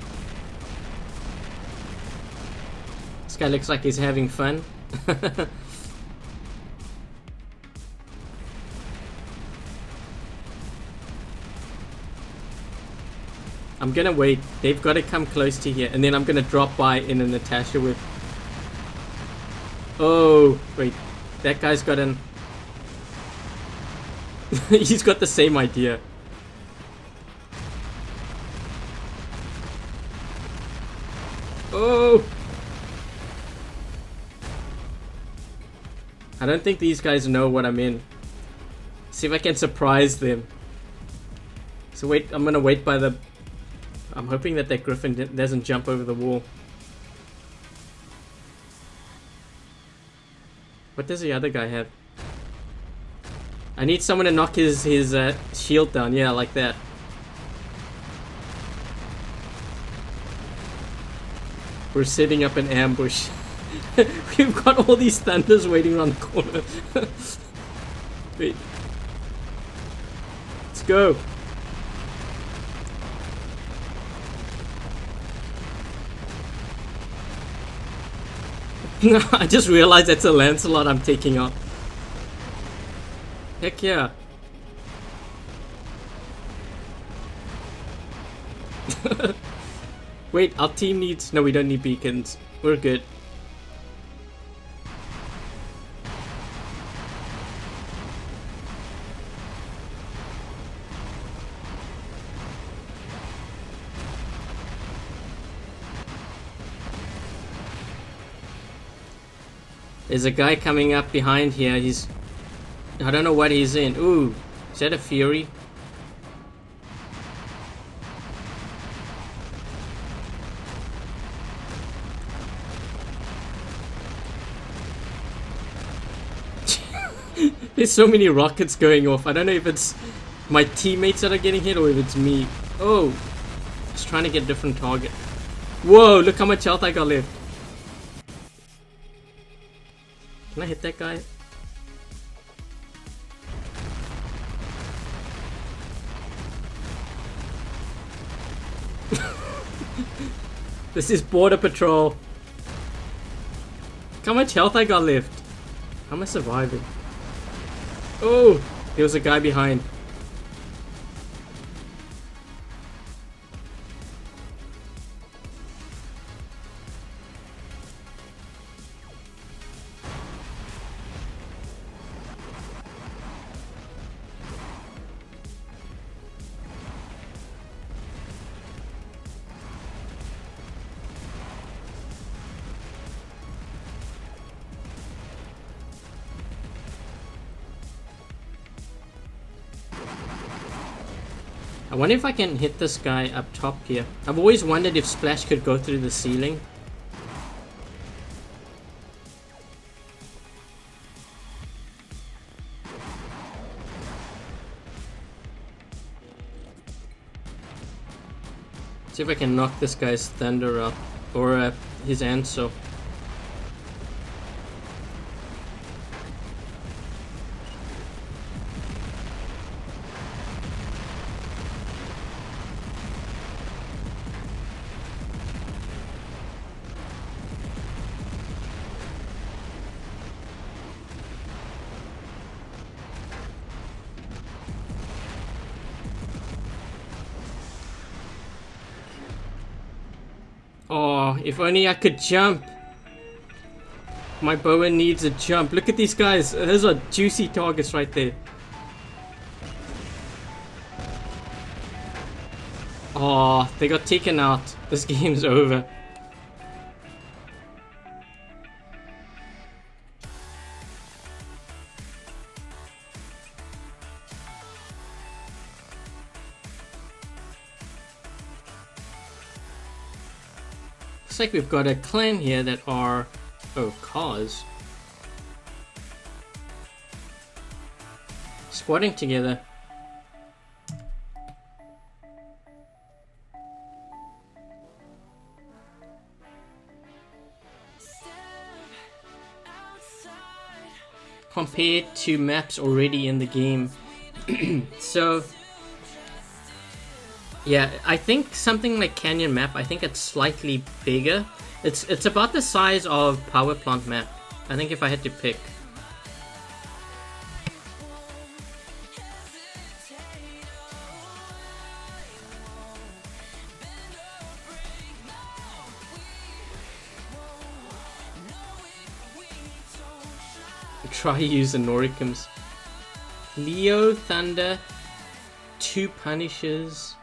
This guy looks like he's having fun. I'm gonna wait. They've got to come close to here, and then I'm gonna drop by in a Natasha whip. Oh, wait. That guy's got an... He's got the same idea. Oh! I don't think these guys know what I'm in. See if I can surprise them. So wait, I'm gonna wait by the... I'm hoping that Griffin doesn't jump over the wall. What does the other guy have? I need someone to knock his shield down. Yeah, like that. We're setting up an ambush. We've got all these thunders waiting around the corner. Wait. Let's go. I just realized that's a Lancelot I'm taking out. Heck yeah. Wait, our team needs... No, we don't need beacons. We're good. There's a guy coming up behind here. He's... I don't know what he's in. Ooh, is that a Fury? There's so many rockets going off. I don't know if it's my teammates that are getting hit or if it's me. Oh, just trying to get a different target. Whoa, look how much health I got left. Can I hit that guy? This is border patrol. Look how much health I got left. How am I surviving? Oh, there was a guy behind. I wonder if I can hit this guy up top here. I've always wondered if Splash could go through the ceiling. See if I can knock this guy's thunder up, or his answer. Oh, if only I could jump. My boa needs a jump. Look at these guys. Those are juicy targets right there. Oh, they got taken out. This game's over. Looks like we've got a clan here that are... oh, cars. Squatting together. Compared to maps already in the game. So... yeah, I think something like Canyon Map, I think it's slightly bigger. It's about the size of Powerplant Map. I think if I had to pick. Try using Noricums. Leo, Thunder, 2 Punishes.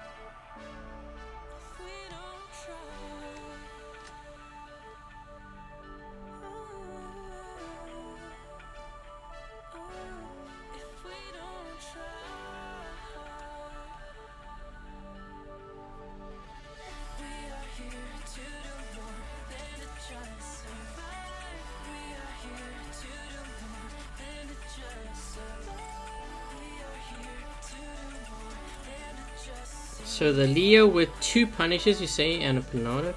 So the Leo with 2 Punishes, you say, and a Pinata.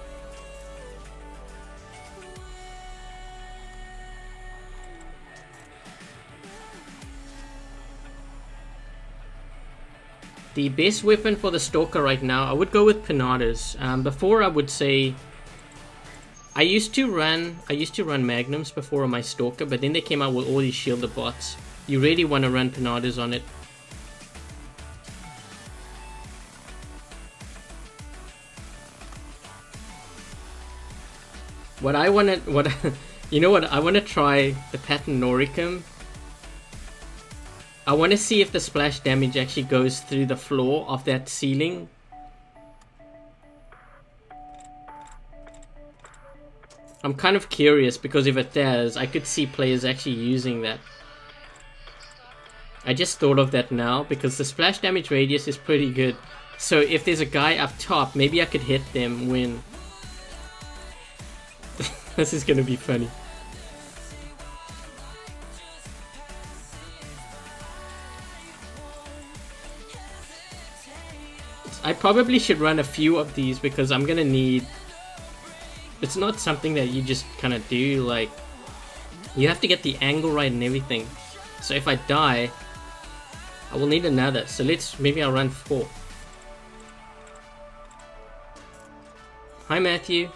The best weapon for the Stalker right now, I would go with Pinatas. Before I would say, I used to run Magnums before on my Stalker, but then they came out with all these shielded bots. You really want to run Pinatas on it. You know what? I want to try the pattern Noricum. I want to see if the splash damage actually goes through the floor of that ceiling. I'm kind of curious because if it does, I could see players actually using that. I just thought of that now because the splash damage radius is pretty good. So if there's a guy up top, maybe I could hit them when... This is gonna be funny. I probably should run a few of these because I'm gonna need... It's not something that you just kind of do, like... You have to get the angle right and everything. So if I die, I will need another. So maybe I'll run 4. Hi Matthew.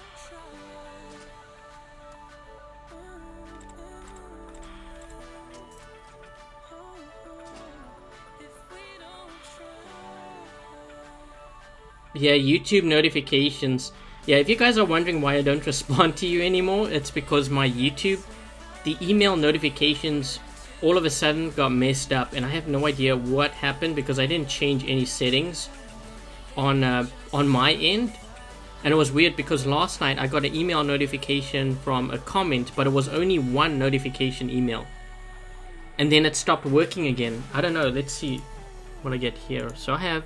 Yeah, YouTube notifications. Yeah, if you guys are wondering why I don't respond to you anymore, it's because my YouTube, the email notifications all of a sudden got messed up and I have no idea what happened because I didn't change any settings on my end. And it was weird because last night I got an email notification from a comment, but it was only one notification email. And then it stopped working again. I don't know, let's see what I get here. So I have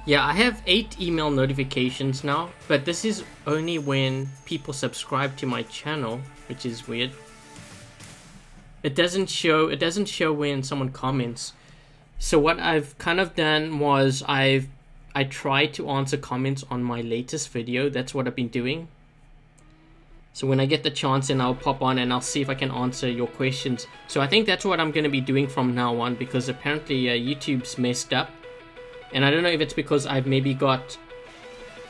Yeah, I have 8 email notifications now, but this is only when people subscribe to my channel, which is weird. It doesn't show when someone comments. So what I've kind of done was I tried to answer comments on my latest video. That's what I've been doing. So when I get the chance, then I'll pop on and I'll see if I can answer your questions. So I think that's what I'm going to be doing from now on, because apparently YouTube's messed up. And I don't know if it's because I've maybe got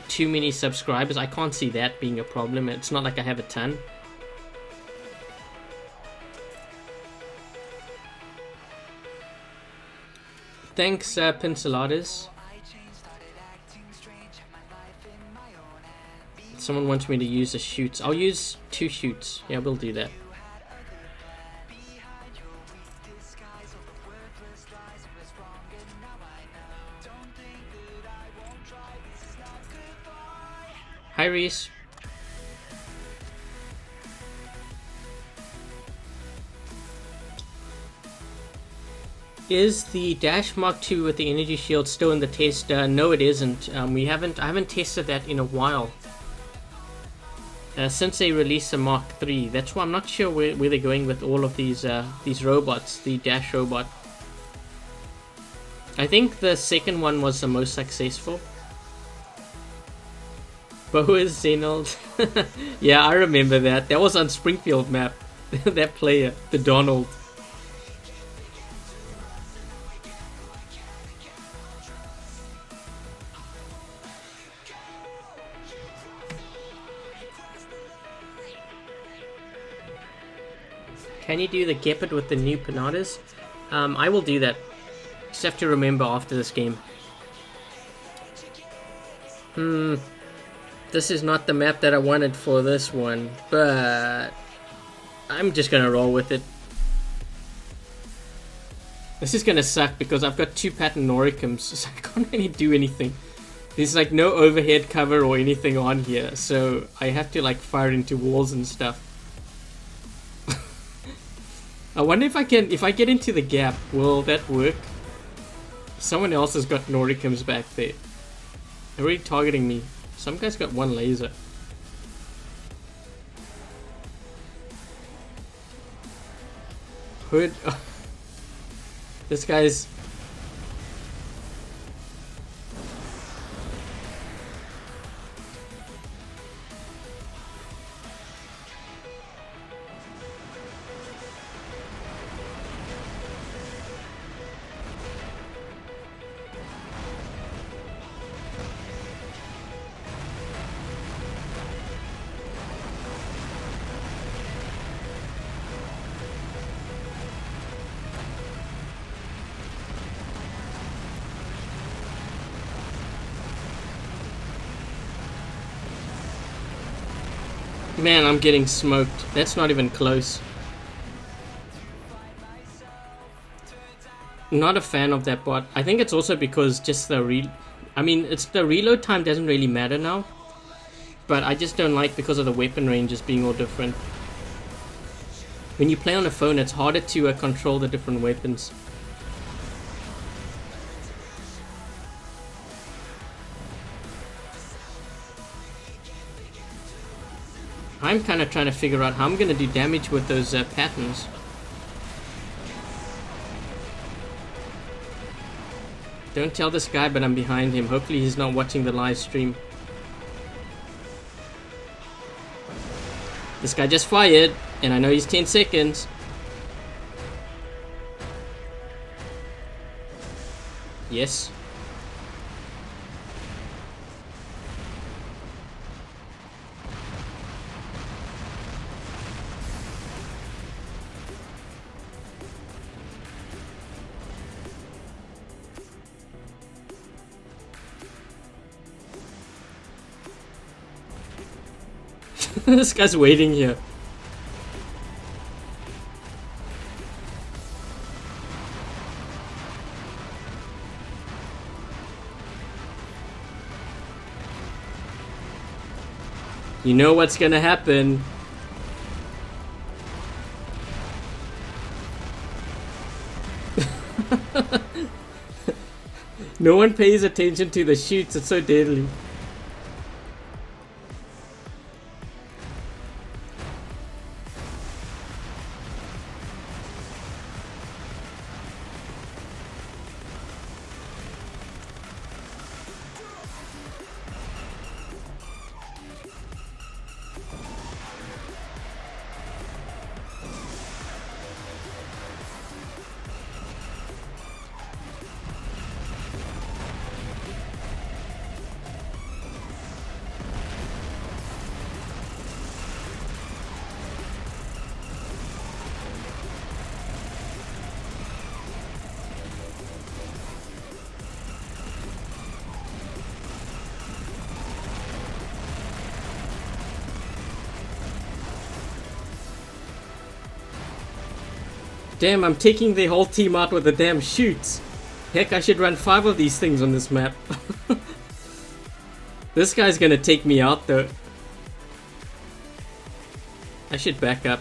too many subscribers. I can't see that being a problem. It's not like I have a ton. Thanks, Pinceladas. Someone wants me to use the shoots. I'll use 2 shoots. Yeah, we'll do that. Hi, Reese. Is the Dash MK3 with the energy shield still in the test? No, it isn't. I haven't tested that in a while. Since they released the MK3, that's why I'm not sure where they're going with all of these robots. The Dash robot. I think the second one was the most successful. Boas Zenold. Yeah, I remember that. That was on Springfield map. That player, the Donald. Can you do the Gepard with the new Pinatas? I will do that. Just have to remember after this game. This is not the map that I wanted for this one, but I'm just gonna roll with it. This is gonna suck because I've got 2 pattern Noricums, so I can't really do anything. There's like no overhead cover or anything on here, so I have to like fire into walls and stuff. I wonder if I get into the gap, will that work? Someone else has got Noricums back there. They're already targeting me. Some guy's got 1 laser. Hood. This guy's... Man, I'm getting smoked. That's not even close. Not a fan of that bot. I think it's also because just the reload time doesn't really matter now. But I just don't like because of the weapon ranges being all different. When you play on a phone, it's harder to control the different weapons. I'm kind of trying to figure out how I'm going to do damage with those patterns. Don't tell this guy, but I'm behind him. Hopefully he's not watching the live stream. This guy just fired, and I know he's 10 seconds. Yes. This guy's waiting here. You know what's gonna happen. No one pays attention to the shoots, it's so deadly. Damn, I'm taking the whole team out with the damn shoots. Heck, I should run 5 of these things on this map. This guy's gonna take me out though. I should back up.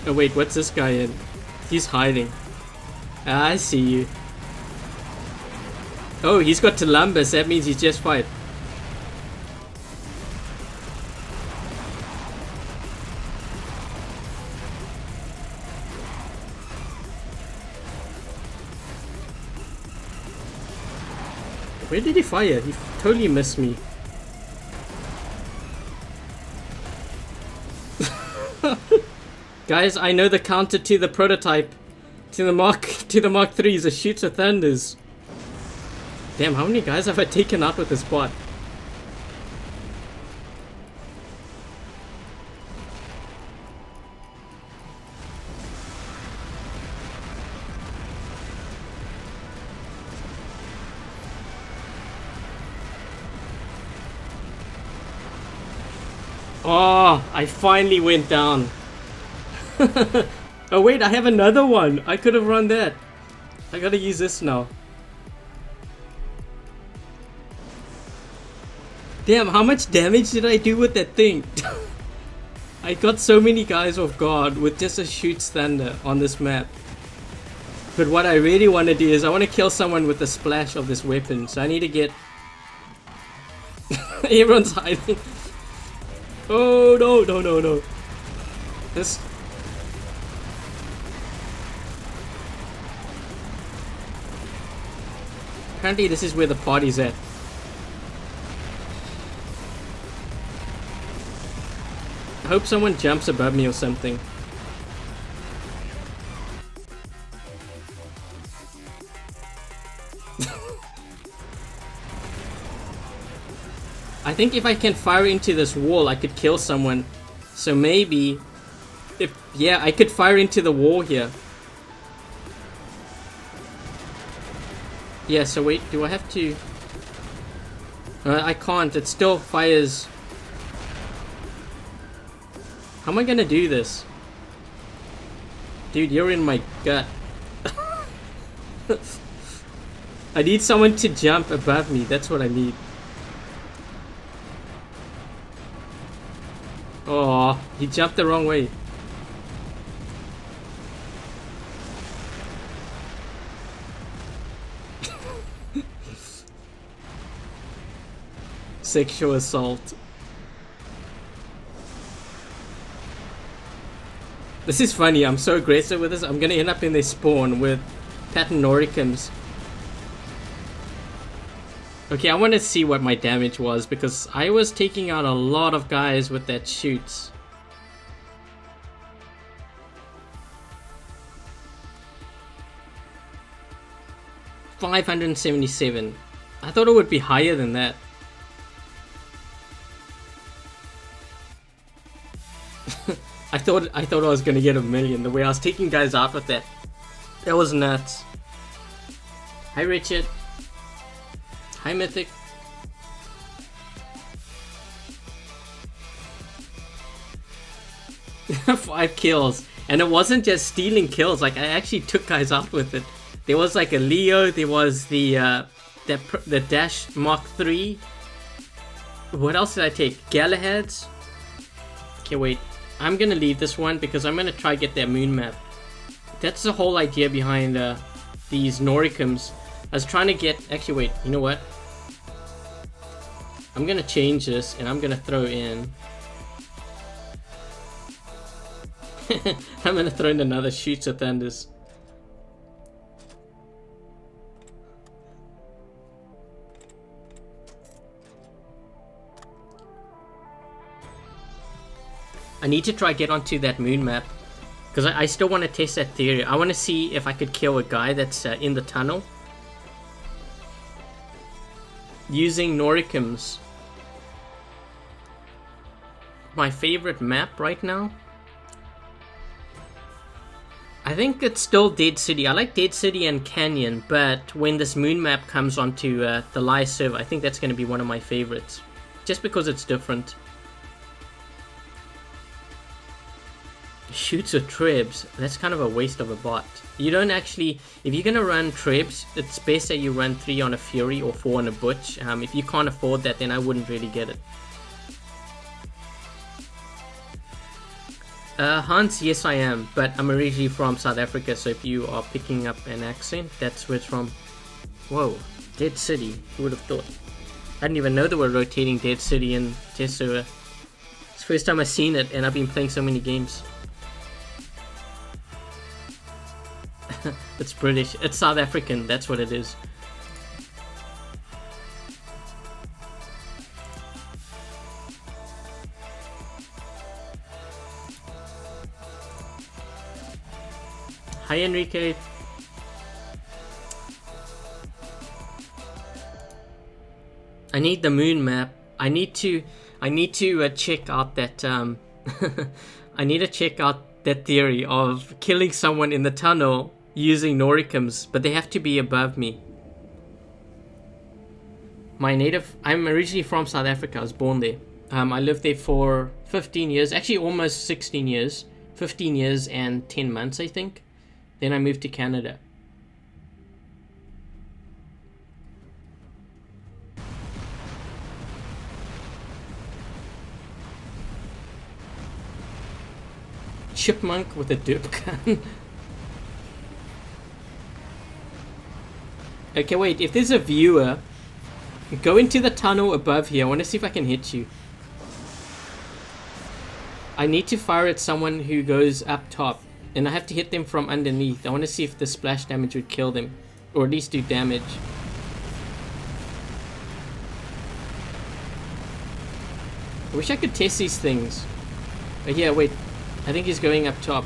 Oh wait, what's this guy in? He's hiding. Ah, I see you. Oh, he's got Tulumbas, that means he's just fight. Where did he fire? He totally missed me. Guys, I know the counter to the prototype. To the Mark 3s, the Schutze Thunders. Damn, how many guys have I taken out with this bot? Oh, I finally went down. Oh wait, I have another one. I could have run that. I gotta use this now. Damn, how much damage did I do with that thing? I got so many guys off guard with just a Schutze Thunder on this map. But what I really want to do is I want to kill someone with a splash of this weapon. So I need to get... Everyone's hiding. Oh no, no, no, no. This... Apparently this is where the party's at. I hope someone jumps above me or something. I think if I can fire into this wall, I could kill someone. So maybe... Yeah, I could fire into the wall here. Yeah, so wait, do I have to... I can't, it still fires... How am I gonna do this? Dude, you're in my gut. I need someone to jump above me, that's what I need. Oh, he jumped the wrong way. Sexual assault. This is funny, I'm so aggressive with this, I'm gonna end up in their spawn with pattern Noricums. Okay, I want to see what my damage was because I was taking out a lot of guys with that shoots. $577. I thought it would be higher than that. I thought I was gonna get 1 million. The way I was taking guys out with that, that was nuts. Hi Richard. Hi Mythic. Five kills, and it wasn't just stealing kills. Like I actually took guys out with it. There was like a Leo. There was the Dash MK3. What else did I take? Galahad's? Okay, wait. I'm gonna leave this one because I'm gonna try get that moon map. That's the whole idea behind these Noricums. I was trying to get... Actually, wait. You know what? I'm gonna change this and I'm gonna throw in... I'm gonna throw in another Schutze Thunders. I need to try get onto that moon map because I still want to test that theory. I want to see if I could kill a guy that's in the tunnel using Noricums. My favorite map right now, I think it's still Dead City. I like Dead City and Canyon, but when this moon map comes onto the live server, I think that's going to be one of my favorites just because it's different. Shoots with trebs, that's kind of a waste of a bot. You don't actually, if you're gonna run trebs, it's best that you run 3 on a Fury or 4 on a Butch. If you can't afford that, then I wouldn't really get it. Hans, yes I am, but I'm originally from South Africa, so if you are picking up an accent, that's where it's from. Whoa, Dead City, who would have thought? I didn't even know they were rotating Dead City in test server. It's the first time I've seen it, and I've been playing so many games. It's British. It's South African. That's what it is. Hi, Enrique. I need the moon map. I need to check out that I need to check out that theory of killing someone in the tunnel using Noricums, but they have to be above me. I'm originally from South Africa. I was born there. I lived there for 15 years, actually almost 16 years, 15 years and 10 months I think. Then I moved to Canada. Chipmunk with a derp gun. Okay, wait, if there's a viewer, go into the tunnel above here. I want to see if I can hit you. I need to fire at someone who goes up top, and I have to hit them from underneath. I want to see if the splash damage would kill them, or at least do damage. I wish I could test these things. Oh, yeah, wait. I think he's going up top.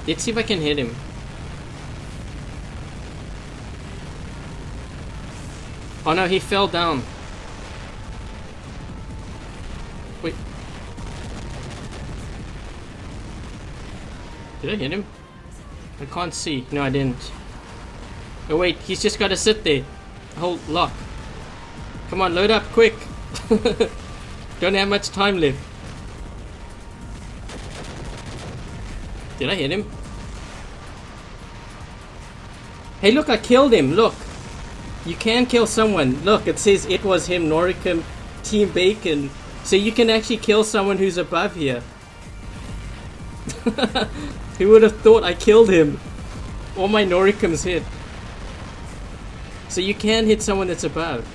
Let's see if I can hit him. Oh no, he fell down. Wait. Did I hit him? I can't see. No, I didn't. Oh wait, he's just got to sit there. Hold lock. Come on, load up quick. Don't have much time left. Did I hit him? Hey look, I killed him, look. You can kill someone. Look, it says it was him, Noricum Team Bacon. So you can actually kill someone who's above here. Who would have thought I killed him? All my Noricums hit. So you can hit someone that's above.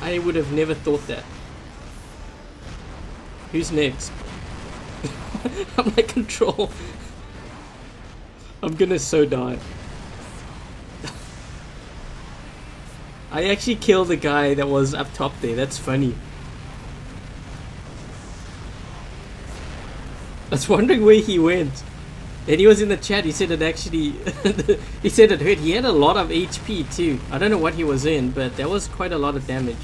I would have never thought that. Who's next? I'm like control. I'm gonna so die. I actually killed the guy that was up top there. That's funny. I was wondering where he went. And he was in the chat. He said it actually... he said it hurt. He had a lot of HP too. I don't know what he was in, but there was quite a lot of damage.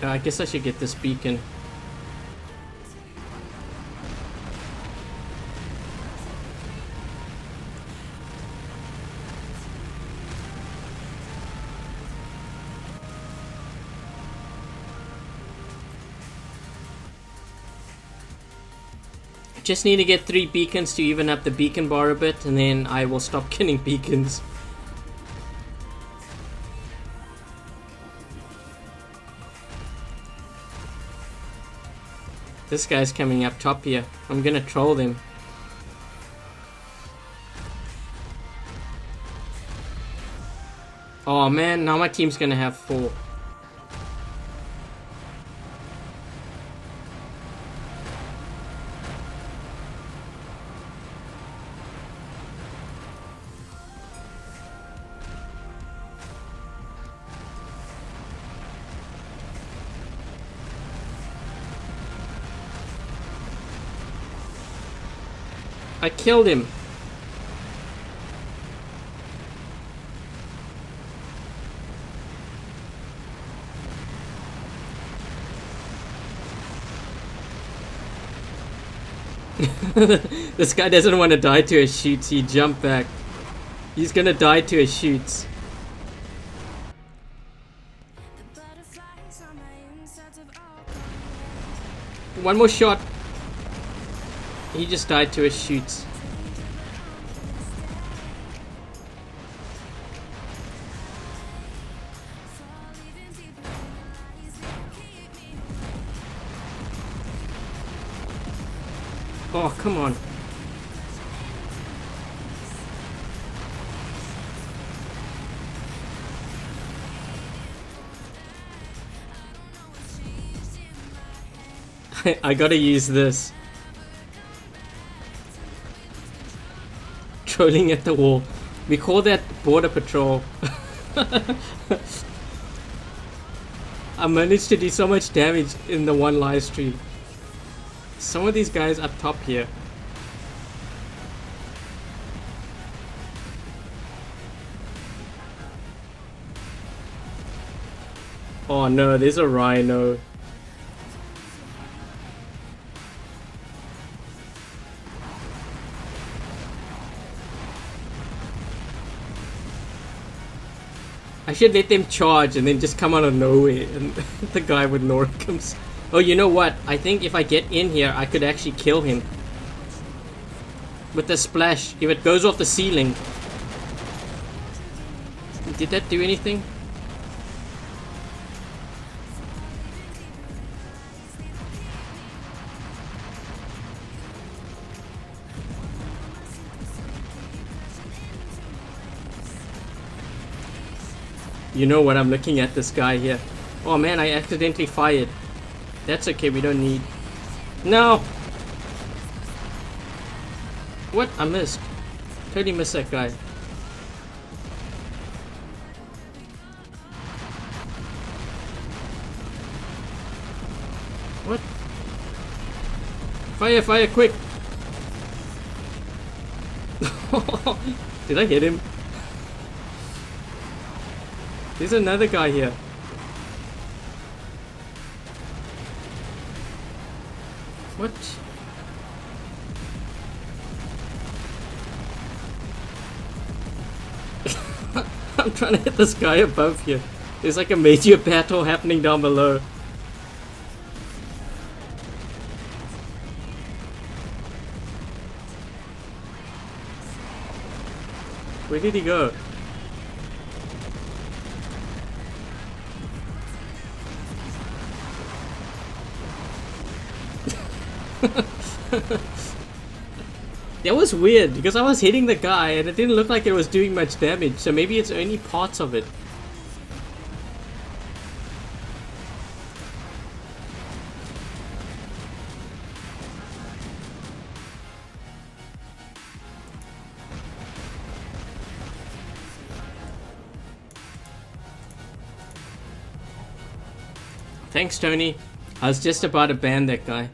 I guess I should get this beacon. Just need to get 3 beacons to even up the beacon bar a bit, and then I will stop killing beacons. This guy's coming up top here. I'm gonna troll them. Oh man, now my team's gonna have 4. I killed him. This guy doesn't want to die to his shoots. He jumped back. He's gonna die to his shoots. One more shot. He just died to his shoots. Oh, come on. I gotta use this. Trolling at the wall. We call that border patrol. I managed to do so much damage in the one live stream. Some of these guys up top here. Oh no, there's a rhino. I should let them charge and then just come out of nowhere and the guy with Noricums. Oh, you know what? I think if I get in here, I could actually kill him. With the splash, if it goes off the ceiling. Did that do anything? You know what? I'm looking at this guy here. Oh man, I accidentally fired. That's okay, we don't need... No! What? I missed. Totally missed that guy. What? Fire, fire, quick! Did I hit him? There's another guy here. What? I'm trying to hit this guy above here. There's like a major battle happening down below. Where did he go? That was weird because I was hitting the guy and it didn't look like it was doing much damage, so maybe it's only parts of it. Thanks, Tony. I was just about to ban that guy.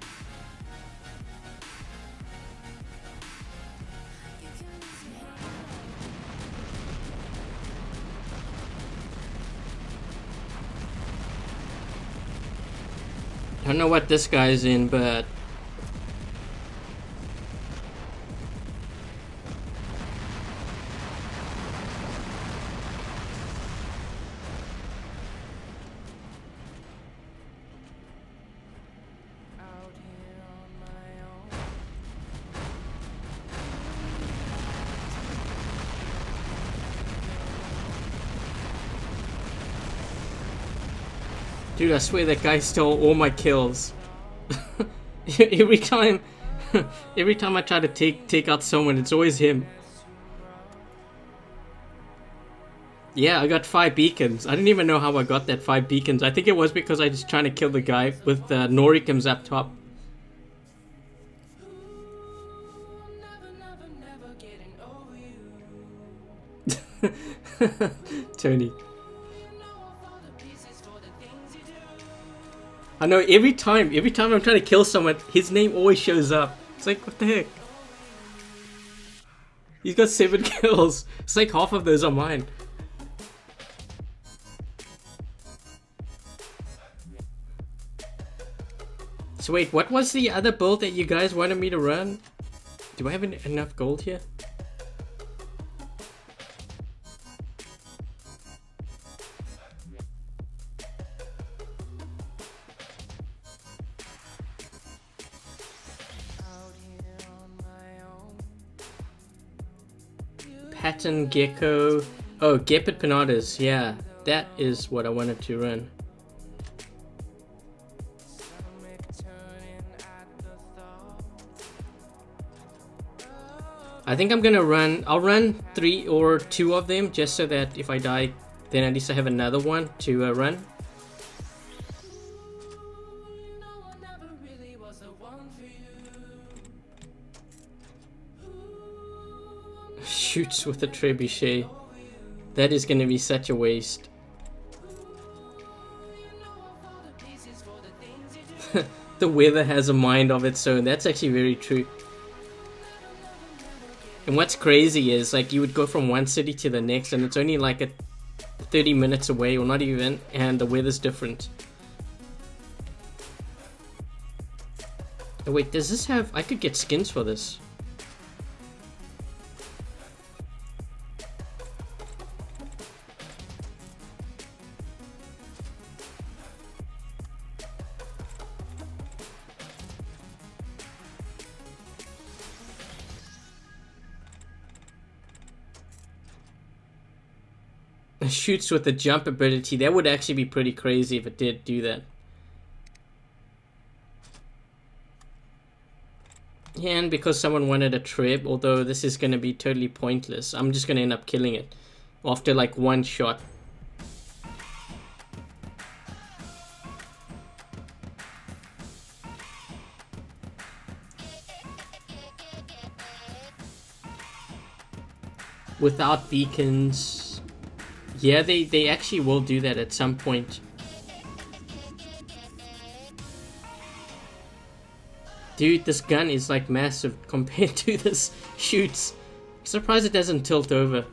I don't know what this guy's in, but... Dude, I swear that guy stole all my kills. every time I try to take out someone, it's always him. Yeah, I got 5 beacons. I didn't even know how I got that 5 beacons. I think it was because I was trying to kill the guy with Noricums up top. Tony. I know every time I'm trying to kill someone, his name always shows up. It's like, what the heck? He's got 7 kills. It's like half of those are mine. So wait, what was the other build that you guys wanted me to run? Do I have enough gold here? Pattern Gecko. Oh, Gepard Pinatas. Yeah, that is what I wanted to run. I think I'm gonna run. I'll run 3 or 2 of them just so that if I die, then at least I have another one to run. Shoots with a trebuchet. That is gonna be such a waste. The weather has a mind of its own. That's actually very true. And what's crazy is, like, you would go from one city to the next and it's only like 30 minutes away, or not even, and the weather's different. Oh wait, does this have... I could get skins for this. Shoots with the jump ability. That would actually be pretty crazy if it did do that. Yeah, and because someone wanted a treb, although this is going to be totally pointless, I'm just going to end up killing it after like 1 shot. Without beacons. Yeah, they actually will do that at some point. Dude, this gun is like massive compared to this shoots. I'm surprised it doesn't tilt over.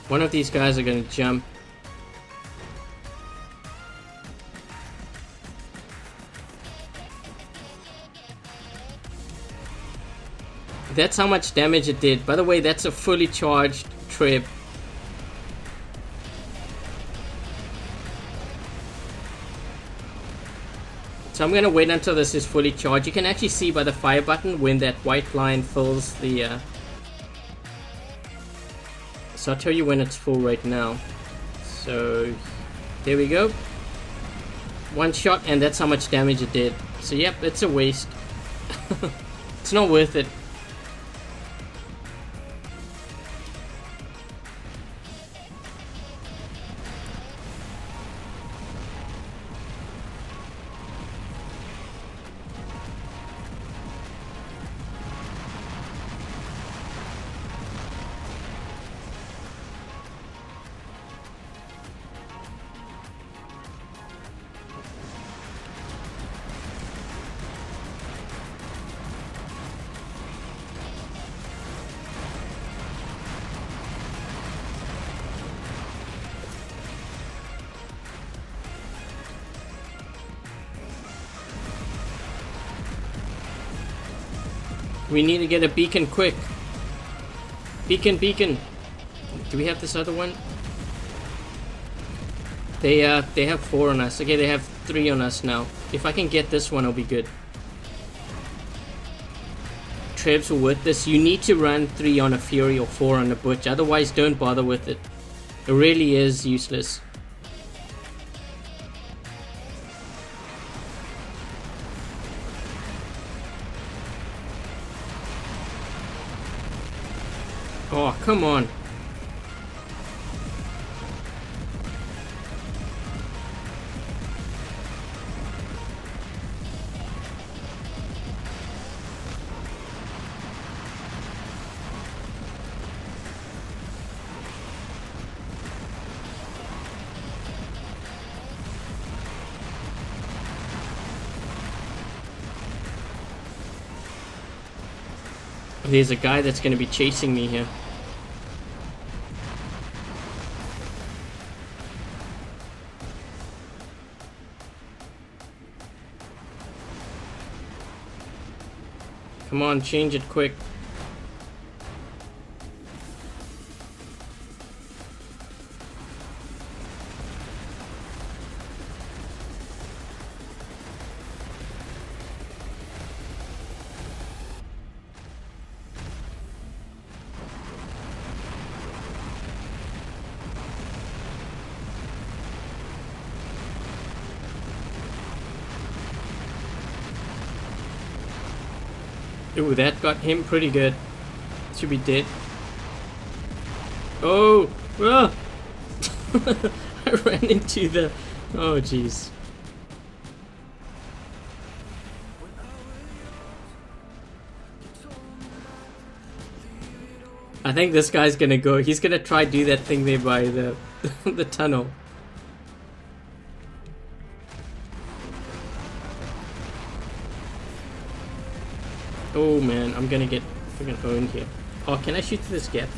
One of these guys are going to jump. That's how much damage it did. By the way, that's a fully charged treb. So I'm going to wait until this is fully charged. You can actually see by the fire button when that white line fills the... So I'll tell you when it's full right now. So there we go. 1 shot, and that's how much damage it did. So yep, it's a waste. It's not worth it. We need to get a beacon quick. Beacon, beacon. Do we have this other one? They have 4 on us. Okay, they have 3 on us now. If I can get this one, I'll be good. Trebs will with this. You need to run 3 on a Fury or 4 on a Butch. Otherwise, don't bother with it. It really is useless. Oh, come on. There's a guy that's going to be chasing me here. Come on, change it quick. Ooh, that got him pretty good. Should be dead. Oh! Ah! I ran into the... Oh, jeez. I think this guy's gonna go. He's gonna try do that thing there by the the tunnel. Oh man, I'm gonna get freaking owned here. Oh, can I shoot through this gap?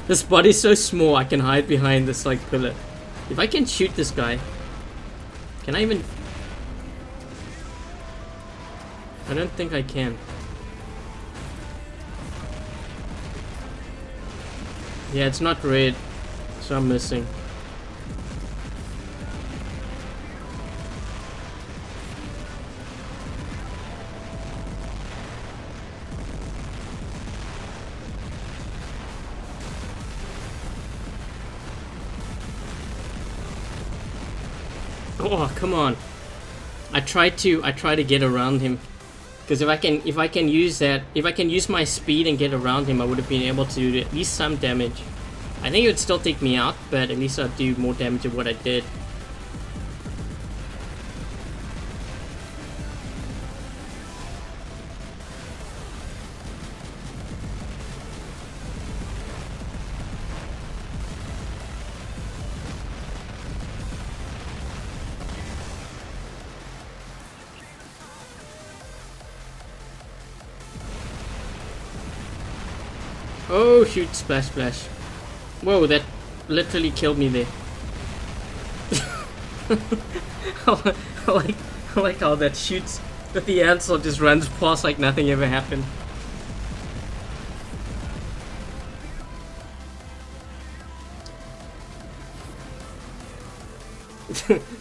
This body's so small, I can hide behind this like pillar. If I can shoot this guy, can I even? I don't think I can. Yeah, it's not red, so I'm missing. Oh, come on. I try to get around him. Because if I can use my speed and get around him, I would have been able to do at least some damage. I think it would still take me out, but at least I'd do more damage than what I did. Oh shoot, splash splash. Whoa, that literally killed me there. I like how that shoots with the answer just runs past like nothing ever happened.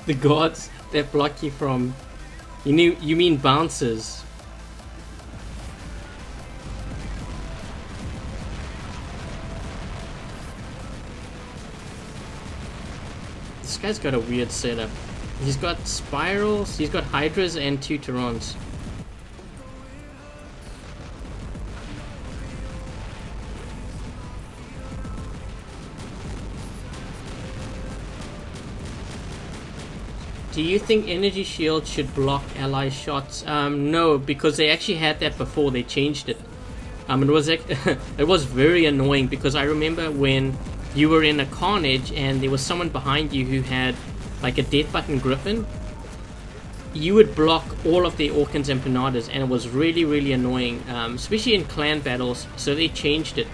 The guards that block you from... You mean bouncers. This guy's got a weird setup. He's got spirals, he's got hydras and 2 Tyrans. Do you think energy shield should block ally shots? No, because they actually had that before. They changed it. It was very annoying because I remember when you were in a carnage and there was someone behind you who had like a death button griffin. You would block all of their Orkans and Pinatas, and it was really annoying, especially in clan battles. So they changed it.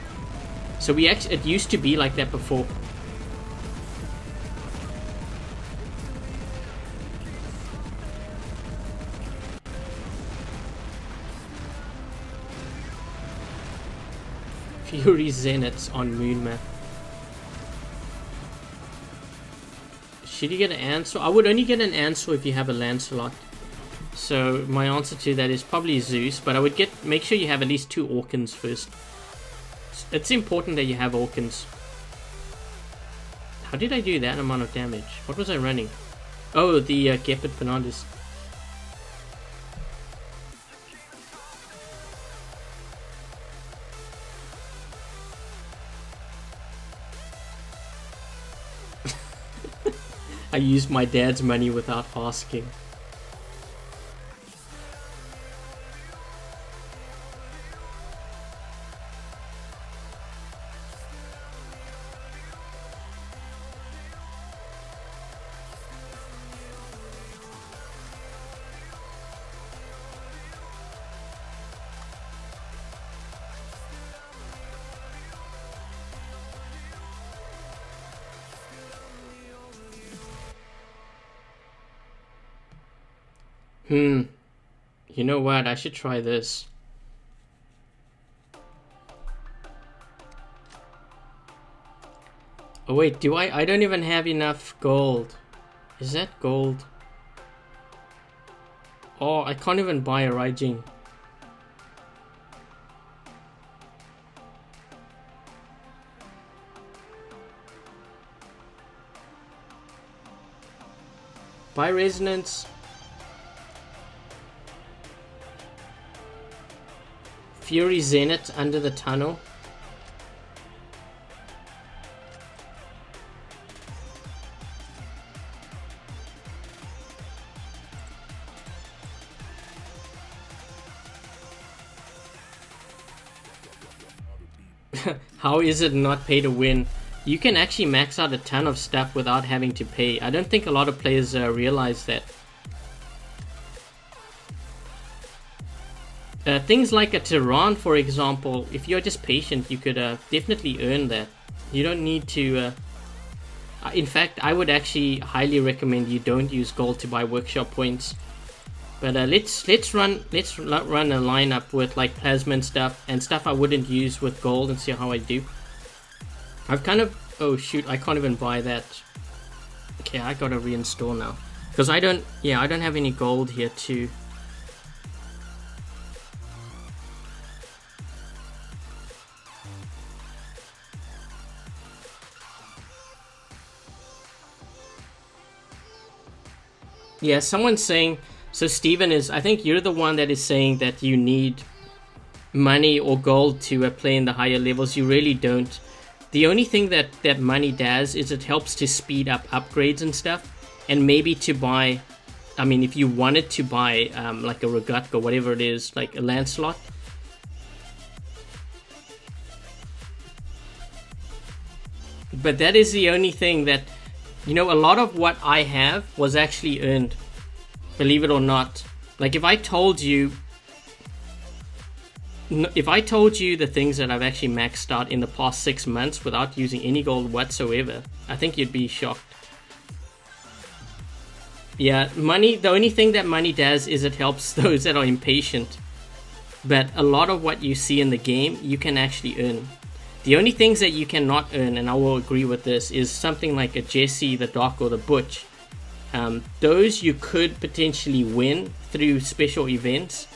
So it used to be like that before. Fury Zeniths on Moon Map. Should you get an answer? I would only get an answer if you have a Lancelot. So my answer to that is probably Zeus, but I would make sure you have at least 2 Orkans first. It's important that you have Orkans. How did I do that amount of damage? What was I running? Oh, the Gepard Pinatas. I used my dad's money without asking. You know what? I should try this. Oh wait, do I don't even have enough gold. Is that gold? Oh, I can't even buy a Raijin. Buy resonance. Fury Zenith under the tunnel. How is it not pay to win? You can actually max out a ton of stuff without having to pay. I don't think a lot of players realize that. Things like a Tehran, for example, if you're just patient, you could definitely earn that. You don't need to... in fact, I would actually highly recommend you don't use gold to buy workshop points. But let's run a lineup with like plasma and stuff I wouldn't use with gold and see how I do. I've kind of... Oh shoot, I can't even buy that. Okay, I gotta reinstall now. Because I don't have any gold here too. Yeah, someone's saying, so Steven is, I think you're the one that is saying that you need money or gold to play in the higher levels. You really don't. The only thing that money does is it helps to speed up upgrades and stuff, and maybe to buy, I mean, if you wanted to buy like a Regatka or whatever it is, like a Lancelot. But that is the only thing that, you know, a lot of what I have was actually earned, believe it or not. Like if I told you the things that I've actually maxed out in the past 6 months without using any gold whatsoever, I think you'd be shocked. Yeah, money, the only thing that money does is it helps those that are impatient. But a lot of what you see in the game, you can actually earn. The only things that you cannot earn, and I will agree with this, is something like a Jesse, the Doc, or the Butch. Those you could potentially win through special events,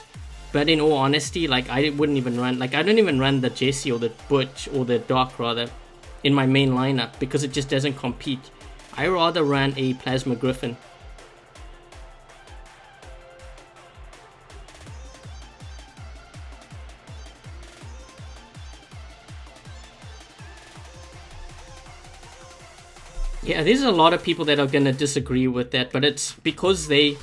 but in all honesty, like I wouldn't even run, like I don't even run the Jesse or the Butch or the Doc rather in my main lineup because it just doesn't compete. I rather run a Plasma Griffin. Yeah, there's a lot of people that are going to disagree with that, but it's because they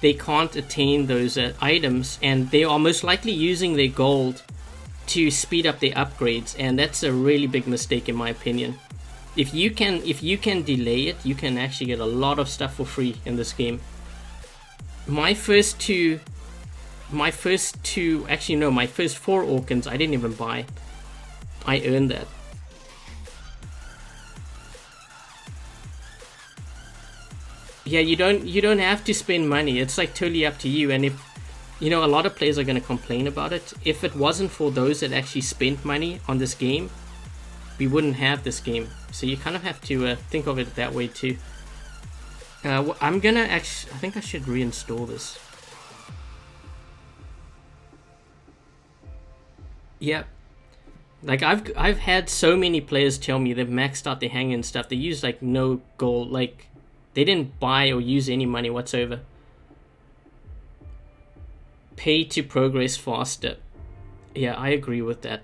can't attain those items, and they are most likely using their gold to speed up their upgrades, and that's a really big mistake in my opinion. If you can delay it, you can actually get a lot of stuff for free in this game. My first 4 Orkans I didn't even buy. I earned that. Yeah, you don't have to spend money. It's like totally up to you. And you know, a lot of players are going to complain about it. If it wasn't for those that actually spent money on this game, we wouldn't have this game. So you kind of have to think of it that way too. I'm gonna actually, I think I should reinstall this. Yep. Like I've had so many players tell me they've maxed out their hanger and stuff. They use like no gold, like they didn't buy or use any money whatsoever. Pay to progress faster. Yeah, I agree with that.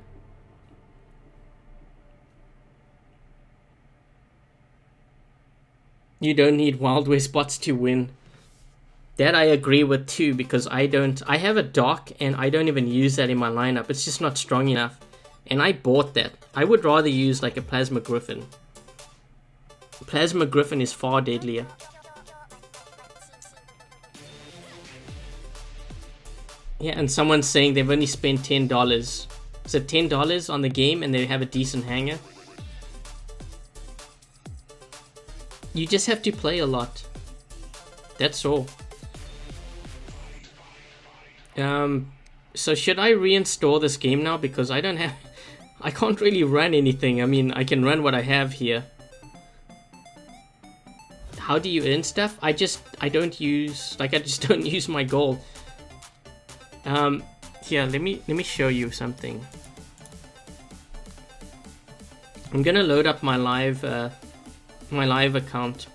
You don't need Wild West bots to win. That I agree with too, because I have a dock and I don't even use that in my lineup. It's just not strong enough. And I bought that. I would rather use like a Plasma Griffin. Plasma Griffin is far deadlier. Yeah, and someone's saying they've only spent $10. So $10 on the game and they have a decent hanger. You just have to play a lot. That's all. So should I reinstall this game now? Because I can't really run anything. I mean, I can run what I have here. How do you earn stuff? I just don't use my gold. Here, let me show you something. I'm gonna load up my live account.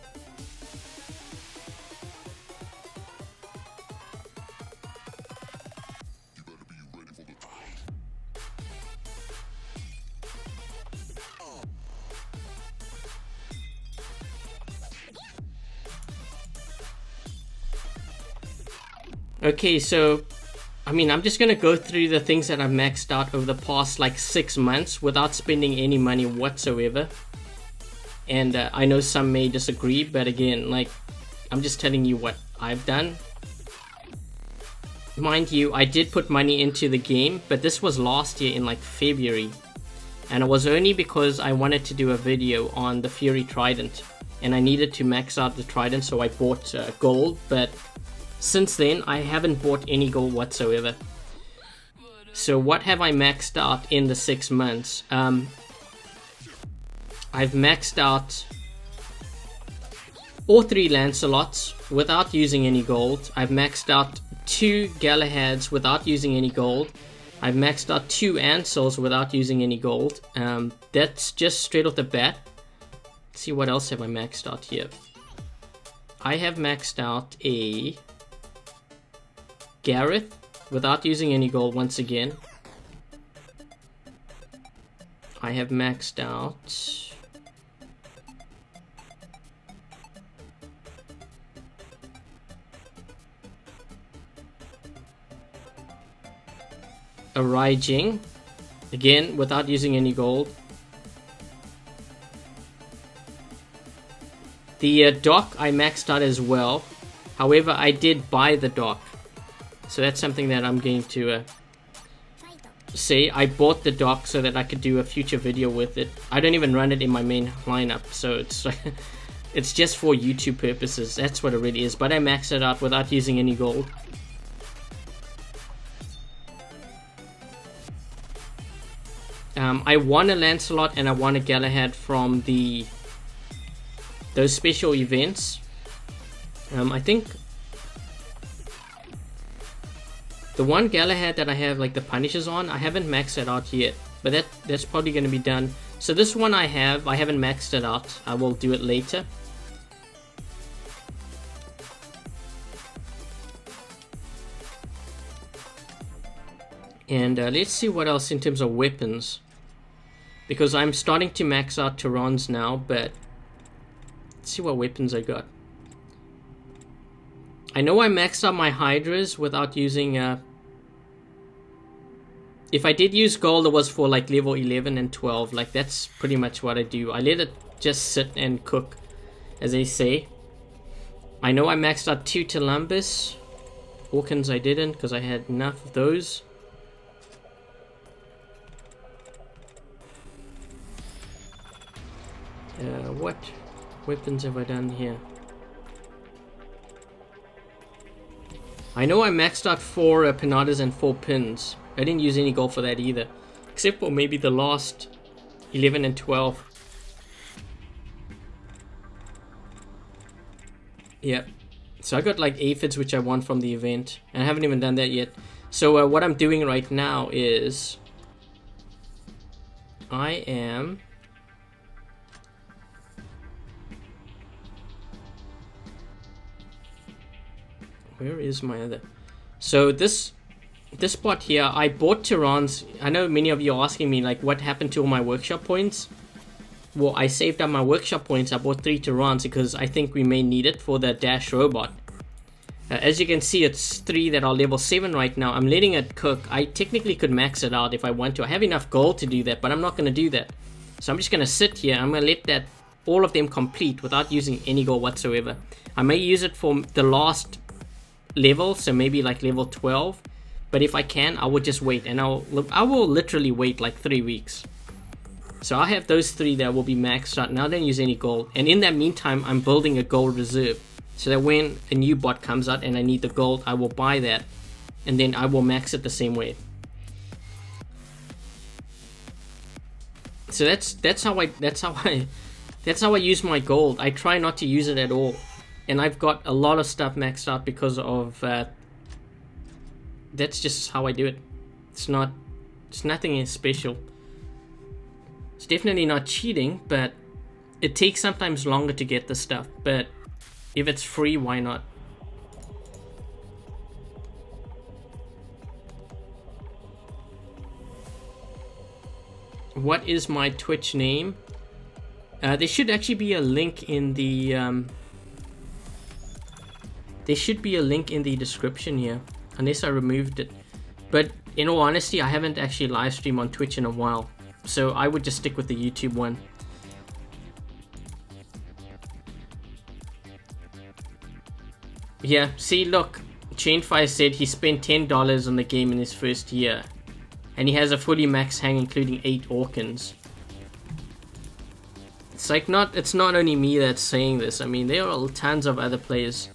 Okay, so I mean, I'm just gonna go through the things that I've maxed out over the past like 6 months without spending any money whatsoever. And I know some may disagree, but again, like, I'm just telling you what I've done. Mind you, I did put money into the game, but this was last year in like February. And it was only because I wanted to do a video on the Fury Trident. And I needed to max out the Trident, so I bought gold. But since then, I haven't bought any gold whatsoever. So what have I maxed out in the 6 months? I've maxed out all 3 Lancelots without using any gold. I've maxed out 2 Galahads without using any gold. I've maxed out 2 Ansels without using any gold. That's just straight off the bat. Let's see, what else have I maxed out here? I have maxed out a Gareth without using any gold once again. I have maxed out a Raijing, again without using any gold. The dock I maxed out as well. However, I did buy the dock, so that's something that I'm going to say. I bought the dock so that I could do a future video with it. I don't even run it in my main lineup, so it's it's just for YouTube purposes. That's what it really is. But I maxed it out without using any gold. I won a Lancelot and I won a Galahad from those special events. I think the one Galahad that I have like the Punishers on, I haven't maxed it out yet, but that's probably going to be done. So this one I haven't maxed it out. I will do it later. And let's see what else in terms of weapons, because I'm starting to max out Tyrans now, but let's see what weapons I got. I know I maxed out my Hydras without using if I did use gold, it was for like level 11 and 12. Like, that's pretty much what I do. I let it just sit and cook, as they say. I know I maxed out 2 Tulumbas. Orkans I didn't, because I had enough of those. What weapons have I done here? I know I maxed out 4 Pinatas and 4 pins. I didn't use any gold for that either. Except for maybe the last 11 and 12. Yep. So I got like aphids which I won from the event. And I haven't even done that yet. So what I'm doing right now is... I am... Where is my other... So this spot here, I bought Tehran's. I know many of you are asking me like what happened to all my workshop points. Well, I saved up my workshop points. I bought 3 Tehran's because I think we may need it for the Dash robot. As you can see, it's 3 that are level 7 right now. I'm letting it cook. I technically could max it out if I want to. I have enough gold to do that, but I'm not going to do that. So I'm just going to sit here. I'm going to let that all of them complete without using any gold whatsoever. I may use it for the last level, so maybe like level 12. But if I can, I will just wait, and I will literally wait like 3 weeks. So I have those 3 that will be maxed out. Now I don't use any gold. And in that meantime, I'm building a gold reserve. So that when a new bot comes out and I need the gold, I will buy that. And then I will max it the same way. So that's how I use my gold. I try not to use it at all. And I've got a lot of stuff maxed out because of that's just how I do it. It's nothing special. It's definitely not cheating, but it takes sometimes longer to get the stuff. But if it's free, why not? What is my Twitch name? There should actually be a link in the there should be a link in the description here, unless I removed it. But in all honesty, I haven't actually live streamed on Twitch in a while, so I would just stick with the YouTube one. Yeah, see, look, Chainfire said he spent $10 on the game in his first year, and he has a fully max hang including 8 Orkans. It's like it's not only me that's saying this. I mean, there are tons of other players.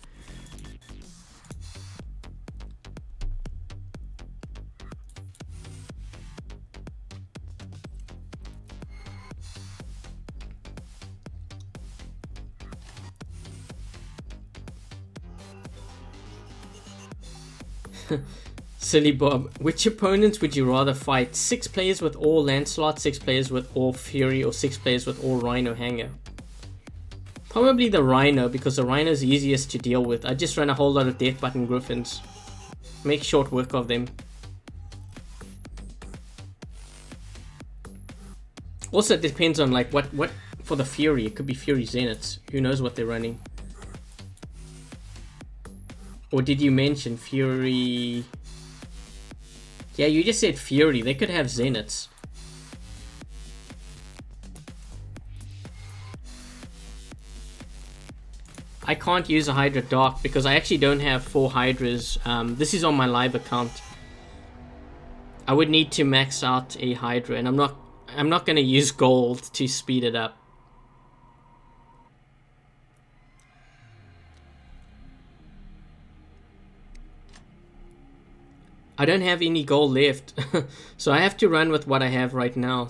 Silly Bob, which opponents would you rather fight? 6 players with all Lancelot, 6 players with all Fury, or 6 players with all Rhino Hanger? Probably the Rhino, because the Rhino is easiest to deal with. I just run a whole lot of Death Button Griffins. Make short work of them. Also, it depends on like what for the Fury. It could be Fury Zeniths. Who knows what they're running? Or did you mention Fury? Yeah, you just said Fury. They could have Zeniths. I can't use a Hydra Dark because I actually don't have 4 Hydras. This is on my live account. I would need to max out a Hydra, and I'm not going to use gold to speed it up. I don't have any gold left, so I have to run with what I have right now.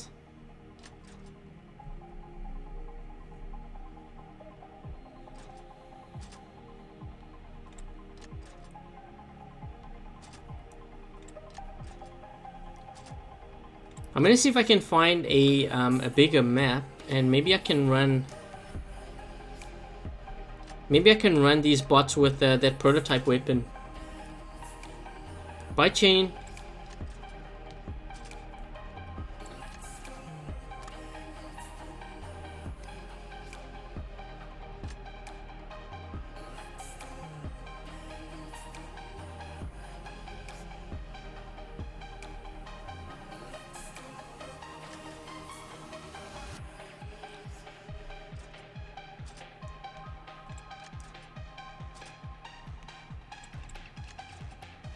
I'm gonna see if I can find a bigger map, and maybe I can run. Maybe I can run these bots with that prototype weapon. Bye, Chain.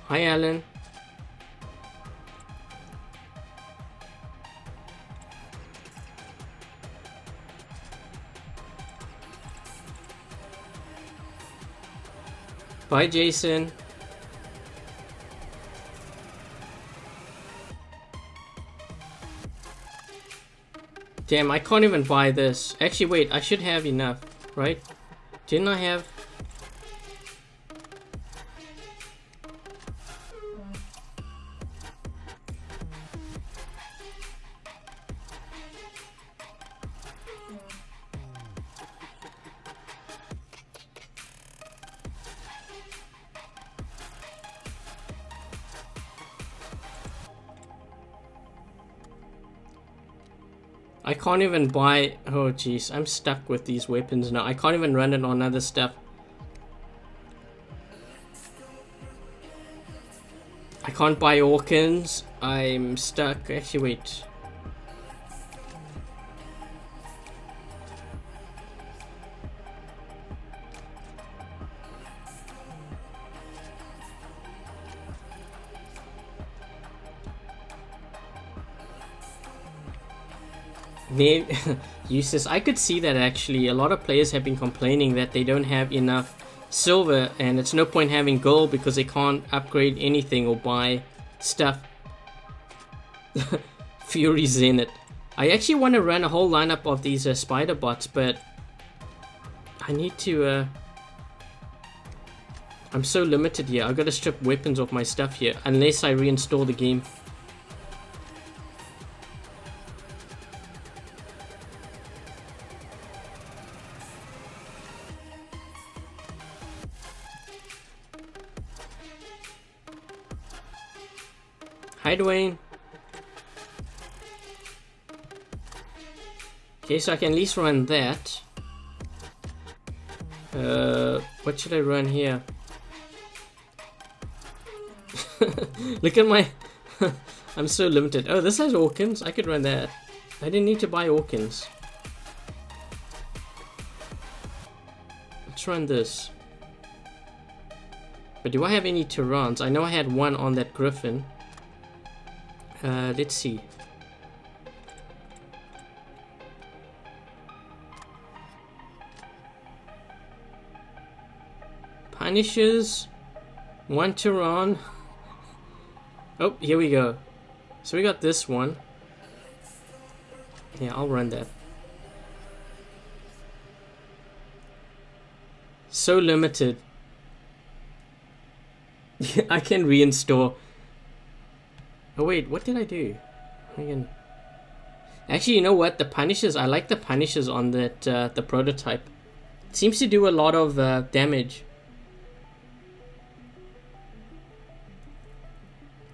Hi, Alan. Bye, Jason. Damn, I can't even buy this. Actually, wait, I should have enough, right? Didn't I have... I can't even buy... Oh jeez, I'm stuck with these weapons now. I can't even run it on other stuff. I can't buy Orkans. I'm stuck. Actually, wait. Useless. I could see that actually. A lot of players have been complaining that they don't have enough silver, and it's no point having gold because they can't upgrade anything or buy stuff. Fury's in it. I actually want to run a whole lineup of these spider bots, but I need to... I'm so limited here. I've got to strip weapons off my stuff here unless I reinstall the game. Hi, Dwayne. Okay, so I can at least run that. What should I run here? Look at my... I'm so limited. Oh, this has Orkans. I could run that. I didn't need to buy Orkans. Let's run this. But do I have any Tyrans? I know I had one on that Griffin. Let's see. Punishes. One Tyran. Oh, here we go. So we got this one. Yeah, I'll run that. So limited. I can reinstall. Oh wait, what did I do? Again. Actually, you know what? The Punishers, I like the Punishers on that the prototype. It seems to do a lot of damage.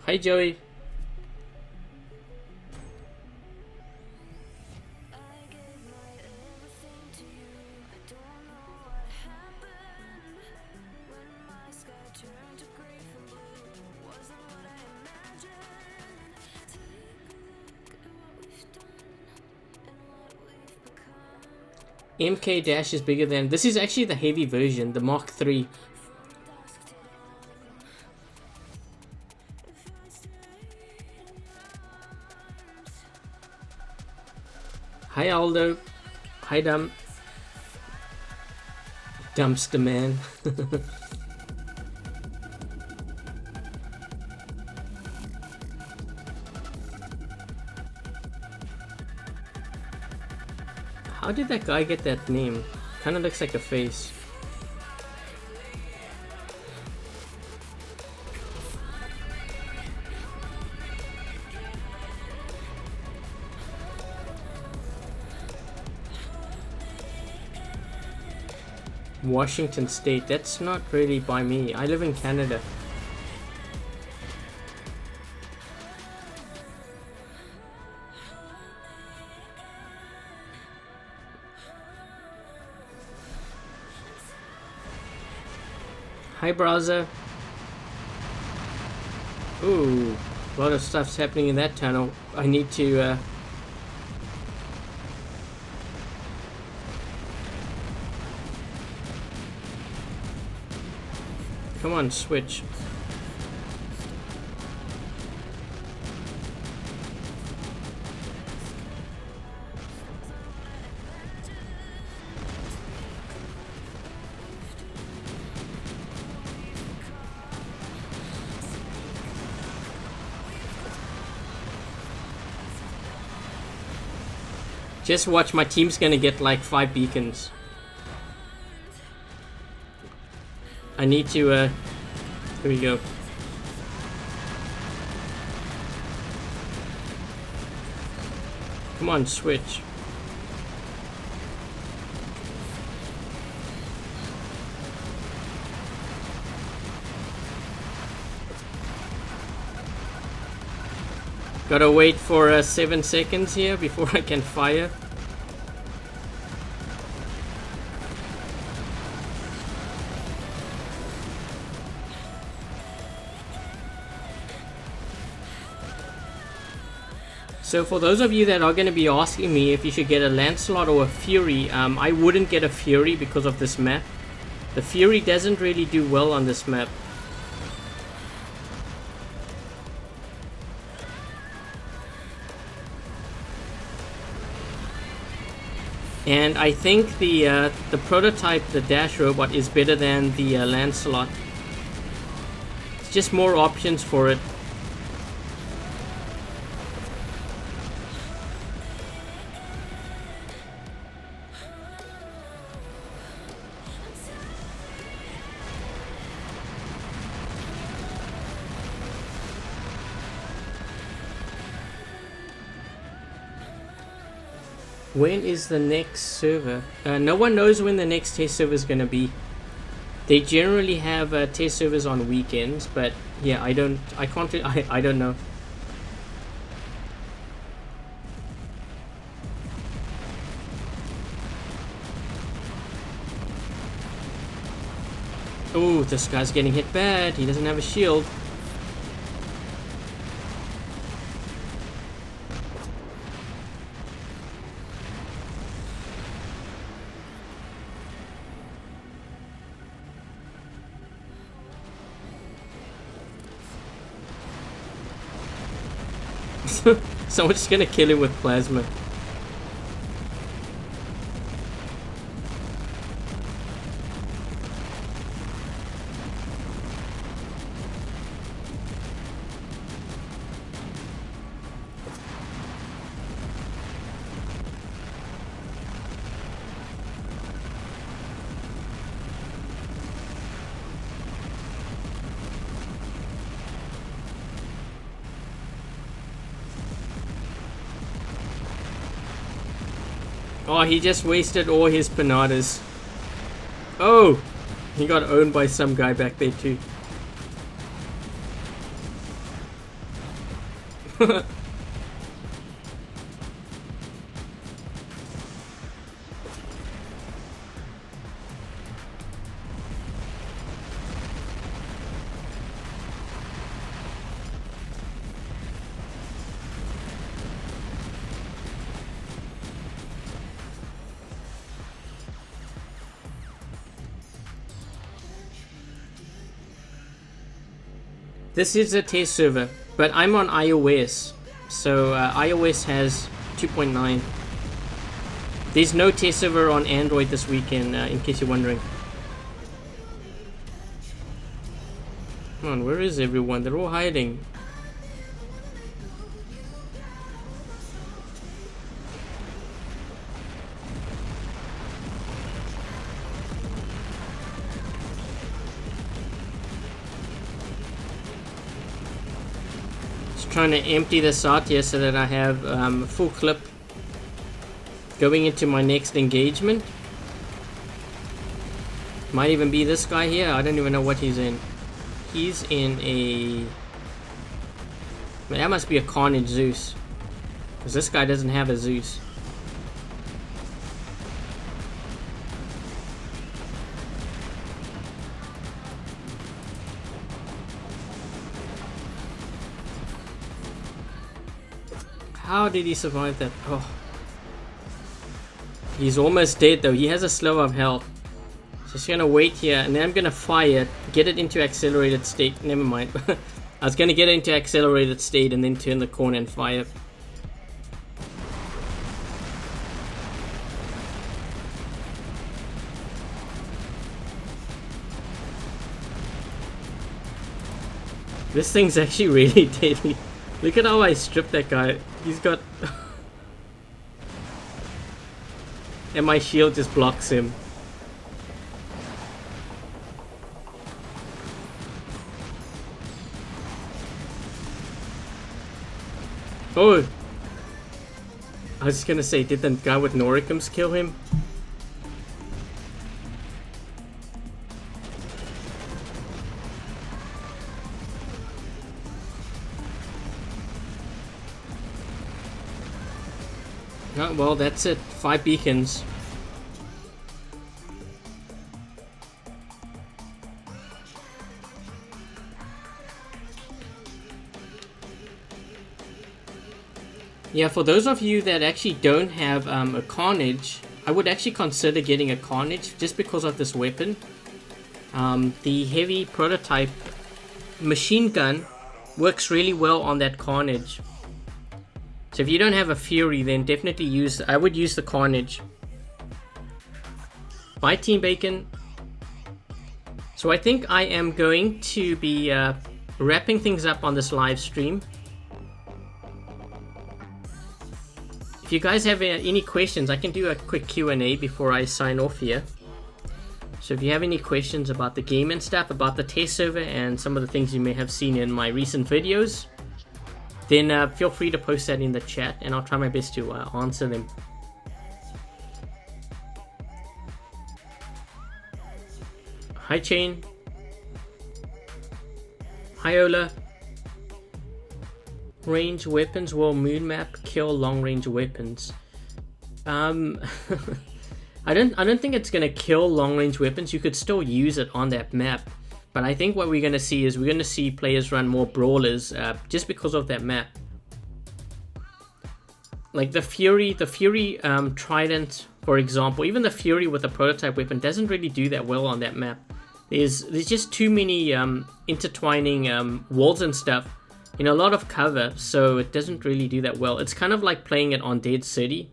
Hi, Joey. MK Dash is bigger than... This is actually the heavy version, the Mark 3. Hi Aldo. Hi Dumpster Man. How did that guy get that name? Kinda looks like a face. Washington State, that's not really by me. I live in Canada. Hi, browser. Ooh, a lot of stuff's happening in that tunnel. I need to, Come on, switch. Just watch, my team's gonna get like 5 beacons. I need to, here we go. Come on, switch. Gotta wait for 7 seconds here before I can fire. So for those of you that are going to be asking me if you should get a Lancelot or a Fury, I wouldn't get a Fury because of this map. The Fury doesn't really do well on this map. And I think the prototype, the Dash robot, is better than the Lancelot. It's just more options for it. When is the next server? No one knows when the next test server is gonna be. They generally have test servers on weekends, but yeah, I don't know. Oh, this guy's getting hit bad. He doesn't have a shield. Someone's just gonna kill him with plasma. Oh, he just wasted all his Pinatas. Oh! He got owned by some guy back there too. This is a test server, but I'm on iOS, so iOS has 2.9. There's no test server on Android this weekend, in case you're wondering. Come on, where is everyone? They're all hiding. Trying to empty this out here so that I have a full clip going into my next engagement. Might even be this guy here. I don't even know what he's in. He's in a... But that must be a Carnage Zeus, because this guy doesn't have a Zeus. How did he survive that? Oh. He's almost dead though. He has a slow of health. Just gonna wait here and then I'm gonna fire, get it into accelerated state. Never mind. I was gonna get it into accelerated state and then turn the corner and fire. This thing's actually really deadly. Look at how I stripped that guy. He's got... And my shield just blocks him. Oh! I was just gonna say, did the guy with Noricums kill him? Oh, well, that's it. 5 beacons. Yeah, for those of you that actually don't have a Carnage, I would actually consider getting a Carnage just because of this weapon. The heavy prototype machine gun works really well on that Carnage. So if you don't have a Fury, then definitely I would use the Carnage. Bye, Team Bacon. So I think I am going to be wrapping things up on this live stream. If you guys have any questions, I can do a quick Q&A before I sign off here. So if you have any questions about the game and stuff, about the test server and some of the things you may have seen in my recent videos, then feel free to post that in the chat and I'll try my best to answer them. Hi Chain. Hi Ola. Range weapons will moon map kill long range weapons. I don't think it's gonna kill long range weapons. You could still use it on that map. But I think what we're going to see is we're going to see players run more brawlers just because of that map. Like the Fury Trident, for example, even the Fury with the prototype weapon doesn't really do that well on that map. There's just too many intertwining walls and stuff in a lot of cover, so it doesn't really do that well. It's kind of like playing it on Dead City.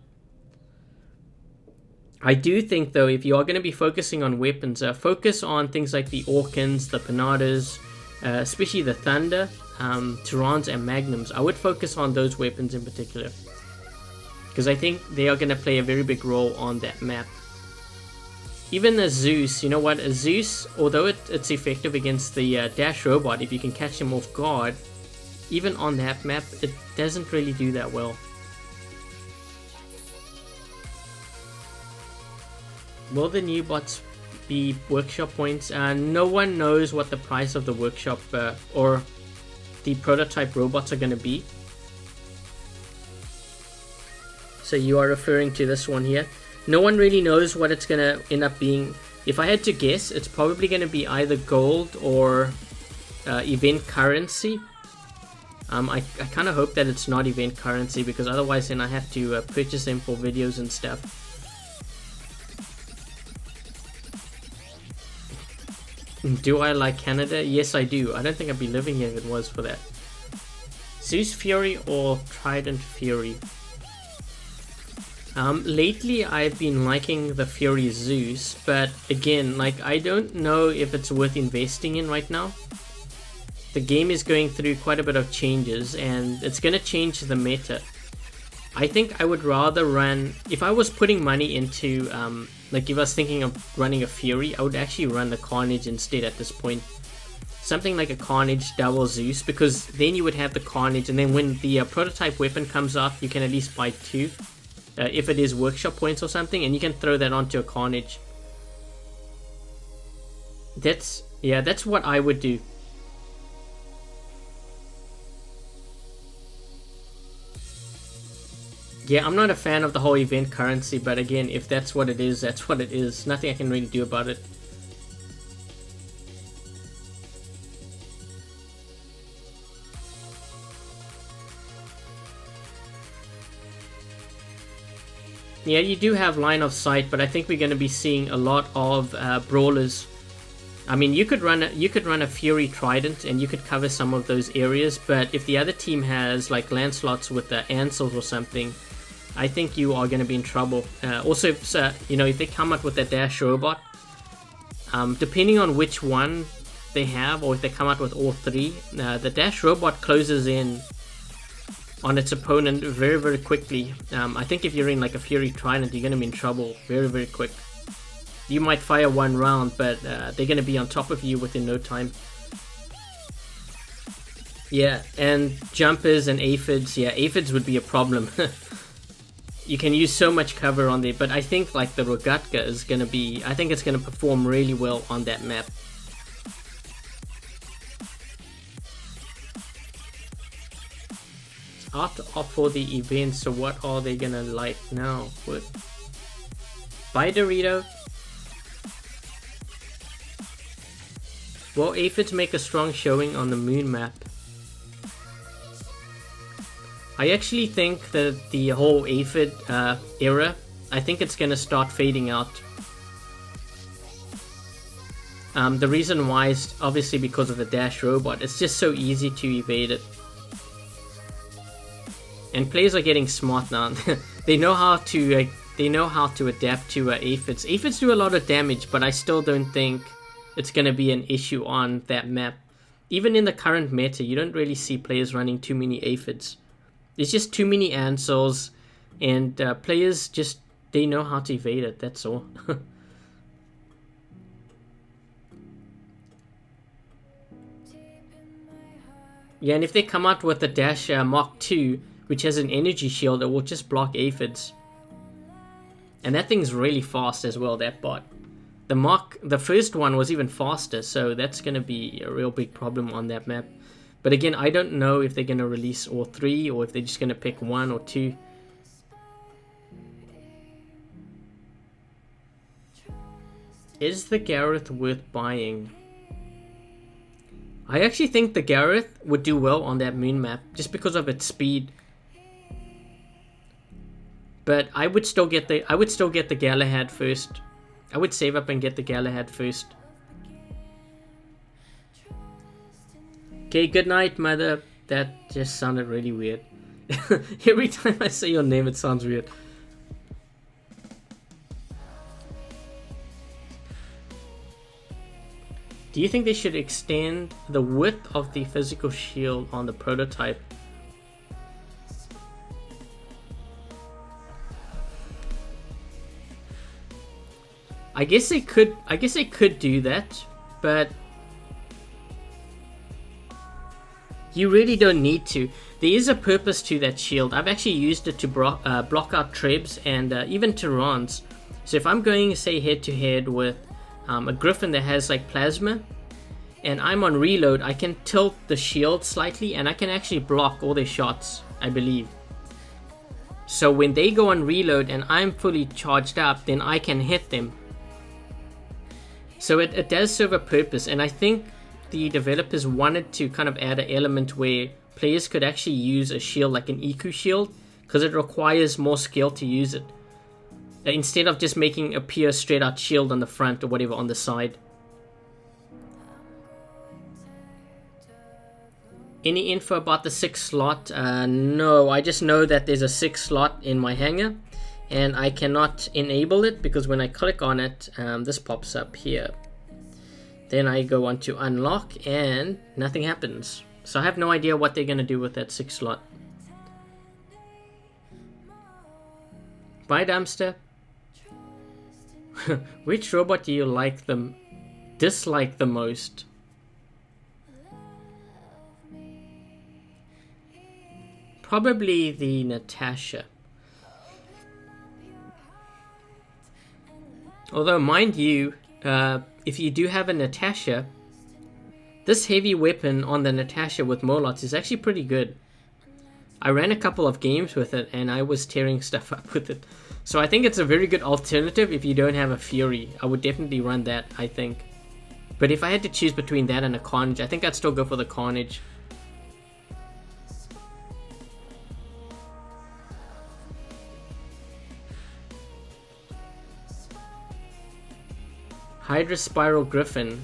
I do think, though, if you are going to be focusing on weapons, focus on things like the Orkans, the Pinatas, especially the Thunder, Tyrans and Magnums. I would focus on those weapons in particular, because I think they are going to play a very big role on that map. Even a Zeus, you know what, a Zeus, although it's effective against the Dash Robot, if you can catch him off guard, even on that map, it doesn't really do that well. Will the new bots be workshop points? No one knows what the price of the workshop or the prototype robots are going to be. So you are referring to this one here. No one really knows what it's going to end up being. If I had to guess, it's probably going to be either gold or event currency. I kind of hope that it's not event currency, because otherwise then I have to purchase them for videos and stuff. Do I like Canada? Yes, I do. I don't think I'd be living here if it was for that. Zeus Fury or Trident Fury? Lately I've been liking the Fury Zeus, but again, like, I don't know if it's worth investing in right now. The game is going through quite a bit of changes and it's going to change the meta. I think I would rather run, if I was putting money into, like if I was thinking of running a Fury, I would actually run the Carnage instead at this point. Something like a Carnage double Zeus, because then you would have the Carnage, and then when the prototype weapon comes off, you can at least buy 2. If it is workshop points or something, and you can throw that onto a Carnage. That's what I would do. Yeah, I'm not a fan of the whole event currency, but again, if that's what it is, that's what it is. Nothing I can really do about it. Yeah, you do have line of sight, but I think we're going to be seeing a lot of brawlers. I mean, you could run a Fury Trident and you could cover some of those areas, but if the other team has like Lancelots with the Ansels or something, I think you are going to be in trouble. Also, if, you know, if they come out with the Dash Robot, depending on which one they have, or if they come out with all 3, the Dash Robot closes in on its opponent very, very quickly. I think if you're in like a Fury Trident, you're going to be in trouble very, very quick. You might fire one round, but they're going to be on top of you within no time. Yeah, and jumpers and aphids, yeah, aphids would be a problem. You can use so much cover on there, but I think like the Rogatka is going to be, I think it's going to perform really well on that map. After opt for the event, so what are they gonna like now? What? Bye Dorito. Will aphids make a strong showing on the moon map? I actually think that the whole aphid era, I think it's gonna start fading out. The reason why is obviously because of the dash robot. It's just so easy to evade it. And players are getting smart now. They know how to adapt to aphids. Aphids do a lot of damage, but I still don't think it's gonna be an issue on that map. Even in the current meta, you don't really see players running too many aphids. There's just too many answers, and players just, they know how to evade it. That's all. Yeah, and if they come out with the Dash MK3, which has an energy shield, it will just block aphids. And that thing's really fast as well, that bot. The first one was even faster, so that's going to be a real big problem on that map. But again, I don't know if they're going to release all three, or if they're just going to pick one or two. Is the Gareth worth buying? I actually think the Gareth would do well on that moon map, just because of its speed. But I would still get the Galahad first. I would save up and get the Galahad first. Okay, good night, mother. That just sounded really weird. Every time I say your name, it sounds weird. Do you think they should extend the width of the physical shield on the prototype? I guess they could do that, but you really don't need to. There is a purpose to that shield. I've actually used it to block out Trebs and even Tyrants. So if I'm going, say, head to head with a Griffin that has like plasma, and I'm on reload, I can tilt the shield slightly and I can actually block all their shots, I believe. So when they go on reload and I'm fully charged up, then I can hit them. So it does serve a purpose, and I think the developers wanted to kind of add an element where players could actually use a shield like an Iku shield, because it requires more skill to use it, instead of just making a pure straight out shield on the front or whatever on the side. Any info about the 6th slot? No, I just know that there's a 6th slot in my hangar, and I cannot enable it because when I click on it, this pops up here. Then I go on to unlock and nothing happens. So I have no idea what they're going to do with that 6th slot. Bye, Dumpster. Which robot do you dislike the most? Probably the Natasha. Although, mind you, if you do have a Natasha, this heavy weapon on the Natasha with Molots is actually pretty good. I ran a couple of games with it and I was tearing stuff up with it. So I think it's a very good alternative if you don't have a Fury. I would definitely run that, I think. But if I had to choose between that and a Carnage, I think I'd still go for the Carnage. Hydra Spiral Griffin.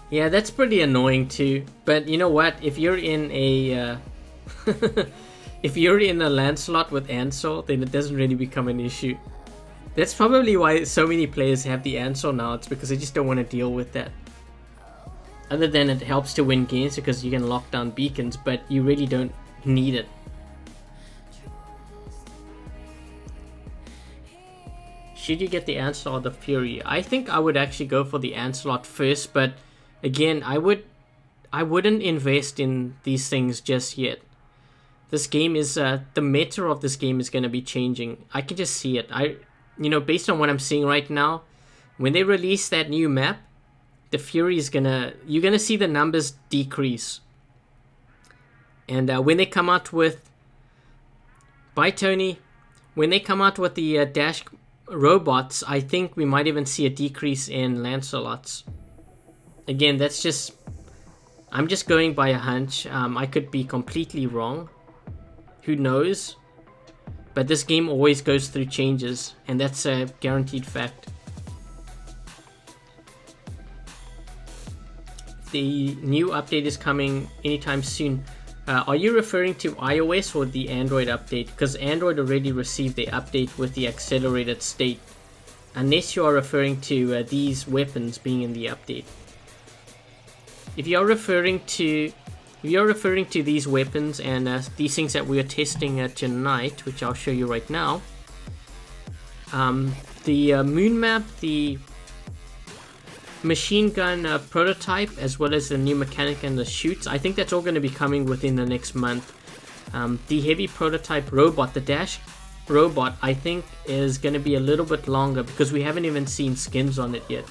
Yeah, that's pretty annoying too. But you know what? If you're in a if you're in a Lancelot with Ansel, then it doesn't really become an issue. That's probably why so many players have the Ansel now. It's because they just don't want to deal with that. Other than it helps to win games because you can lock down beacons, but you really don't need it. Should you get the Onslaught or the Fury? I think I would actually go for the Onslaught first, but again, I wouldn't invest in these things just yet. This game is the meta of this game is going to be changing. I can just see it. Based on what I'm seeing right now, when they release that new map, the Fury is you're gonna see the numbers decrease. And when they come out with, bye Tony, when they come out with the Dash robots, I think we might even see a decrease in Lancelots. Again, I'm just going by a hunch. I could be completely wrong. Who knows? But this game always goes through changes, and that's a guaranteed fact. The new update is coming anytime soon. Are you referring to iOS or the Android update? Because Android already received the update with the accelerated state. Unless you are referring to these weapons being in the update. If you are referring to these weapons and these things that we are testing tonight, which I'll show you right now, the moon map, the machine gun prototype, as well as the new mechanic and the shoots, I think that's all going to be coming within the next month. The heavy prototype robot, the Dash robot, I think is going to be a little bit longer because we haven't even seen skins on it yet.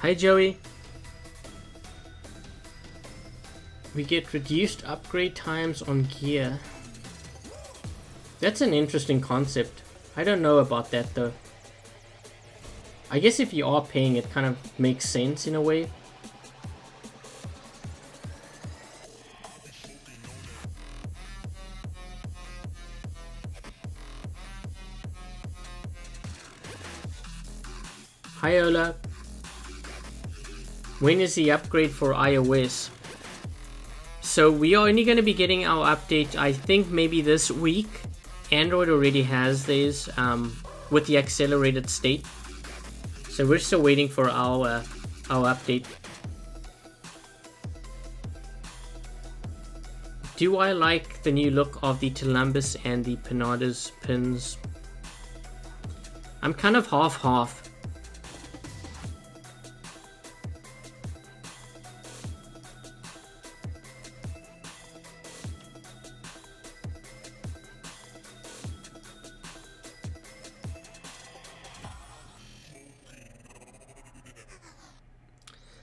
Hi Joey. We get reduced upgrade times on gear. That's an interesting concept. I don't know about that though. I guess if you are paying, it kind of makes sense in a way. Hi Ola. When is the upgrade for iOS? So we are only going to be getting our update, I think maybe this week. Android already has theirs with the accelerated state. So we're still waiting for our update. Do I like the new look of the Tulumbas and the Pinatas pins? I'm kind of half-half.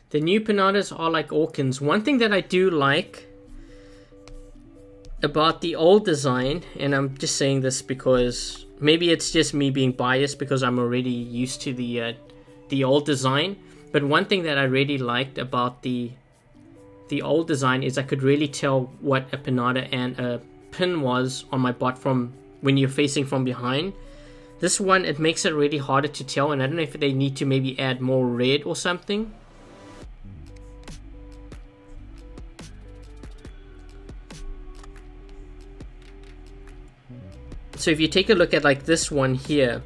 The new Pinatas are like Orkans. One thing that I do like about the old design, and I'm just saying this because maybe it's just me being biased because I'm already used to the old design, but one thing that I really liked about the old design is I could really tell what a Pinata and a pin was on my bot from when you're facing from behind. This one, it makes it really harder to tell, and I don't know if they need to maybe add more red or something. So if you take a look at like this one here,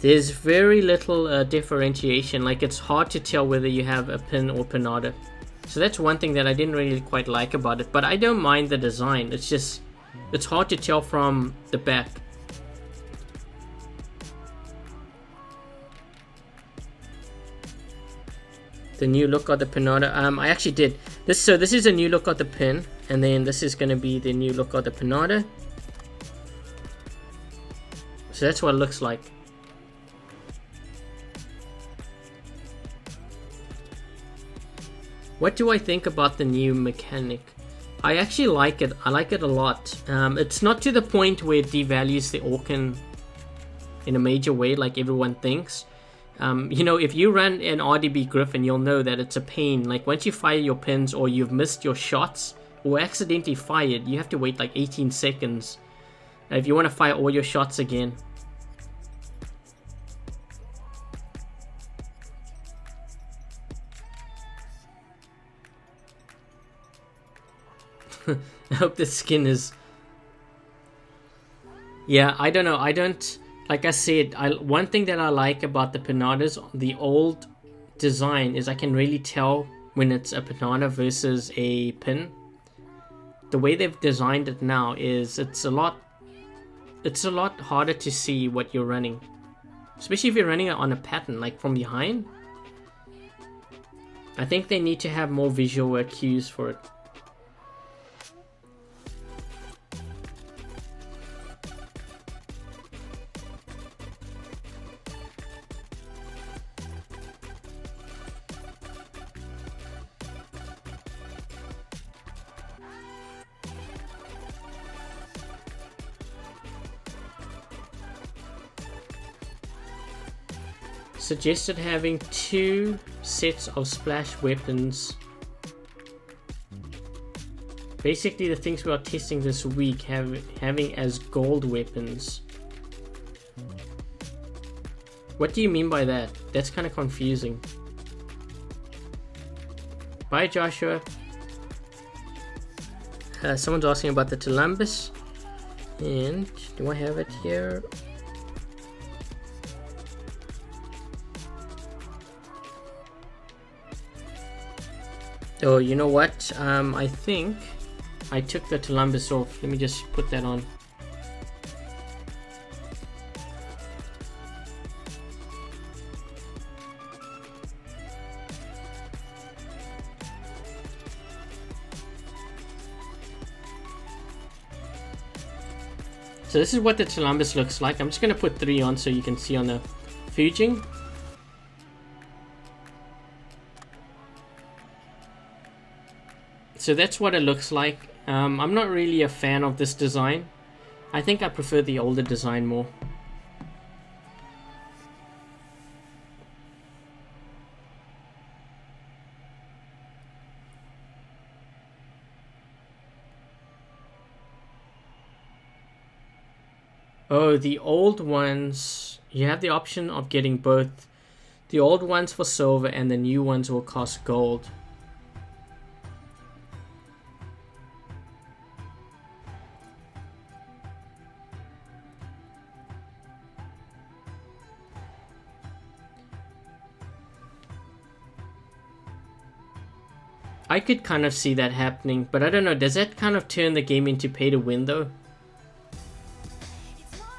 there's very little differentiation. Like it's hard to tell whether you have a pin or Pinata. So that's one thing that I didn't really quite like about it. But I don't mind the design. It's just, it's hard to tell from the back. The new look of the Pinata. I actually did this. So this is a new look of the pin, and then this is going to be the new look of the Pinata. So that's what it looks like. What do I think about the new mechanic? I actually like it. I like it a lot. It's not to the point where it devalues the Orkan in a major way like everyone thinks. You know, if you run an RDB Griffin, you'll know that it's a pain. Like once you fire your pins or you've missed your shots or accidentally fired, you have to wait like 18 seconds if you want to fire all your shots again. I hope the skin is... Yeah, I don't know. I don't... Like I said, one thing that I like about the Pinatas, the old design, is I can really tell when it's a Pinata versus a pin. The way they've designed it now is it's a lot harder to see what you're running. Especially if you're running it on a pattern, like from behind. I think they need to have more visual cues for it. Suggested having 2 sets of splash weapons. Basically the things we are testing this week having as gold weapons. What do you mean by that? That's kind of confusing. Bye Joshua. Someone's asking about the Tulumbas. And do I have it here? Oh, you know what? I think I took the Tulumbas off. Let me just put that on. So this is what the Tulumbas looks like. I'm just going to put 3 on so you can see on the Fujing. So that's what it looks like. I'm not really a fan of this design. I think I prefer the older design more. Oh, the old ones, you have the option of getting both. The old ones for silver and the new ones will cost gold. I could kind of see that happening, but I don't know, does that kind of turn the game into pay to win though?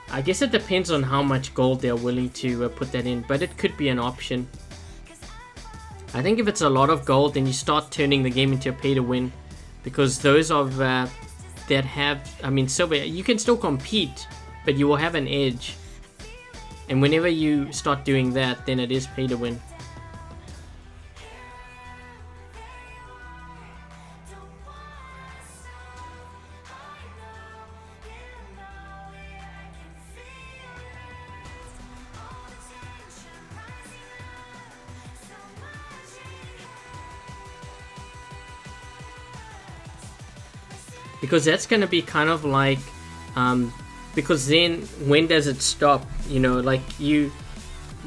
I guess it depends on how much gold they're willing to put that in, but it could be an option. I think if it's a lot of gold, then you start turning the game into a pay to win, because those of that have, I mean, silver, you can still compete, but you will have an edge. And whenever you start doing that, then it is pay to win. Because that's going to be kind of like, because then when does it stop? You know, like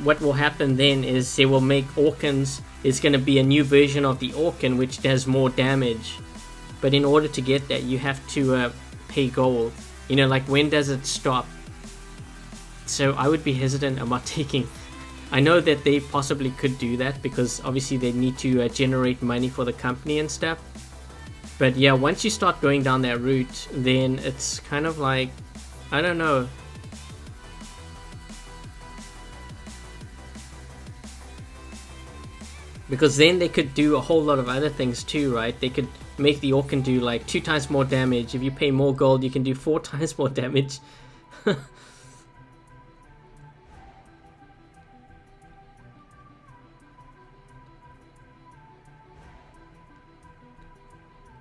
what will happen then is they will make Orkans, it's going to be a new version of the Orkan which does more damage. But in order to get that, you have to pay gold. You know, like when does it stop? So I would be hesitant about taking. I know that they possibly could do that because obviously they need to generate money for the company and stuff. But yeah, once you start going down that route, then it's kind of like, I don't know. Because then they could do a whole lot of other things too, right? They could make the Orkan do like 2 times more damage. If you pay more gold, you can do 4 times more damage.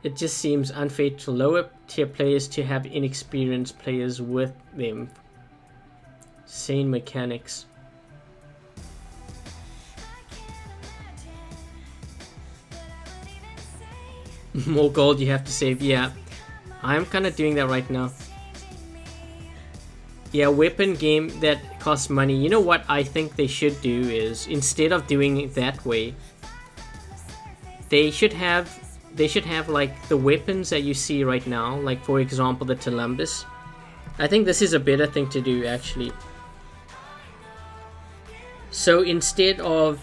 It just seems unfair to lower tier players to have inexperienced players with them. Sane mechanics. More gold you have to save. Yeah, I'm kind of doing that right now. Yeah, weapon game that costs money. You know what I think they should do is, instead of doing it that way, they should have they should have like the weapons that you see right now, like for example the Tulumbas. I think this is a better thing to do actually. So instead of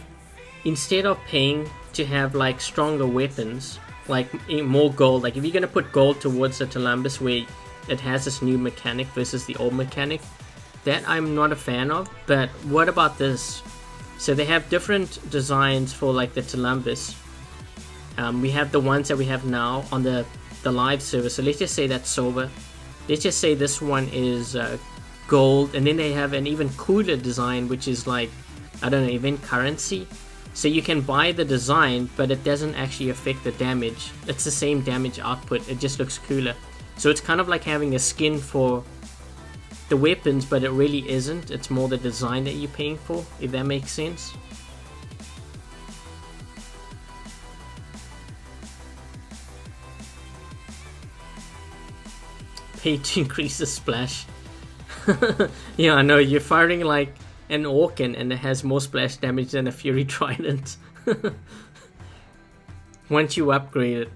paying to have like stronger weapons, like more gold, like if you're gonna put gold towards the Tulumbas where it has this new mechanic versus the old mechanic, that I'm not a fan of. But what about this? So they have different designs for like the Tulumbas. We have the ones that we have now on the live server. So let's just say that's silver. Let's just say this one is gold, and then they have an even cooler design, which is like, I don't know, event currency. So you can buy the design, but it doesn't actually affect the damage. It's the same damage output, it just looks cooler. So it's kind of like having a skin for the weapons, but it really isn't. It's more the design that you're paying for, if that makes sense. Pay to increase the splash. Yeah, I know, you're firing like an Orkan and it has more splash damage than a Fury Trident. Once you upgrade it.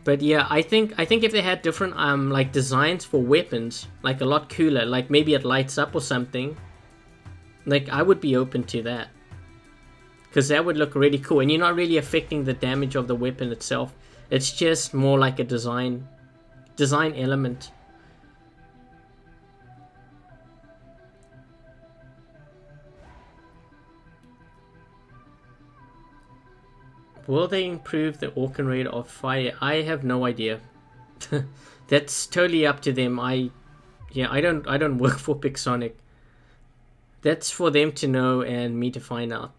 But yeah, I think if they had different like designs for weapons, like a lot cooler, like maybe it lights up or something, like I would be open to that, because that would look really cool, and you're not really affecting the damage of the weapon itself. It's just more like a design element. Will they improve the Orkan rate of fire? I have no idea. That's totally up to them. I don't work for Pixonic. That's for them to know and me to find out.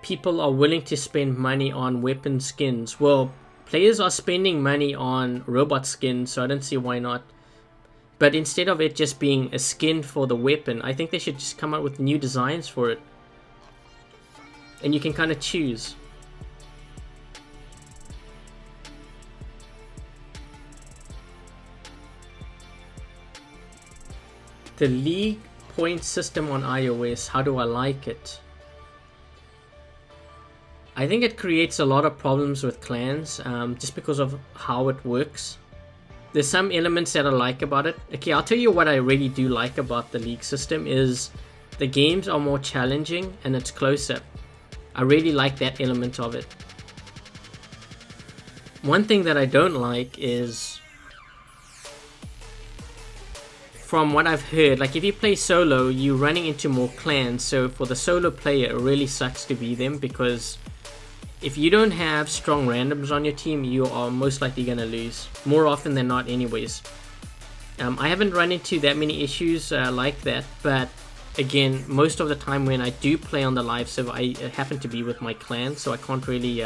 People are willing to spend money on weapon skins. Well, players are spending money on robot skins, so I don't see why not. But instead of it just being a skin for the weapon, I think they should just come out with new designs for it. And you can kind of choose. The league point system on iOS, how do I like it? I think it creates a lot of problems with clans, just because of how it works. There's some elements that I like about it. Okay, I'll tell you what I really do like about the league system is the games are more challenging and it's closer. I really like that element of it. One thing that I don't like is, from what I've heard, like if you play solo, you're running into more clans. So for the solo player, it really sucks to be them, because if you don't have strong randoms on your team, you are most likely going to lose. More often than not anyways. I haven't run into that many issues like that, but again, most of the time when I do play on the live server, I happen to be with my clan, so I can't really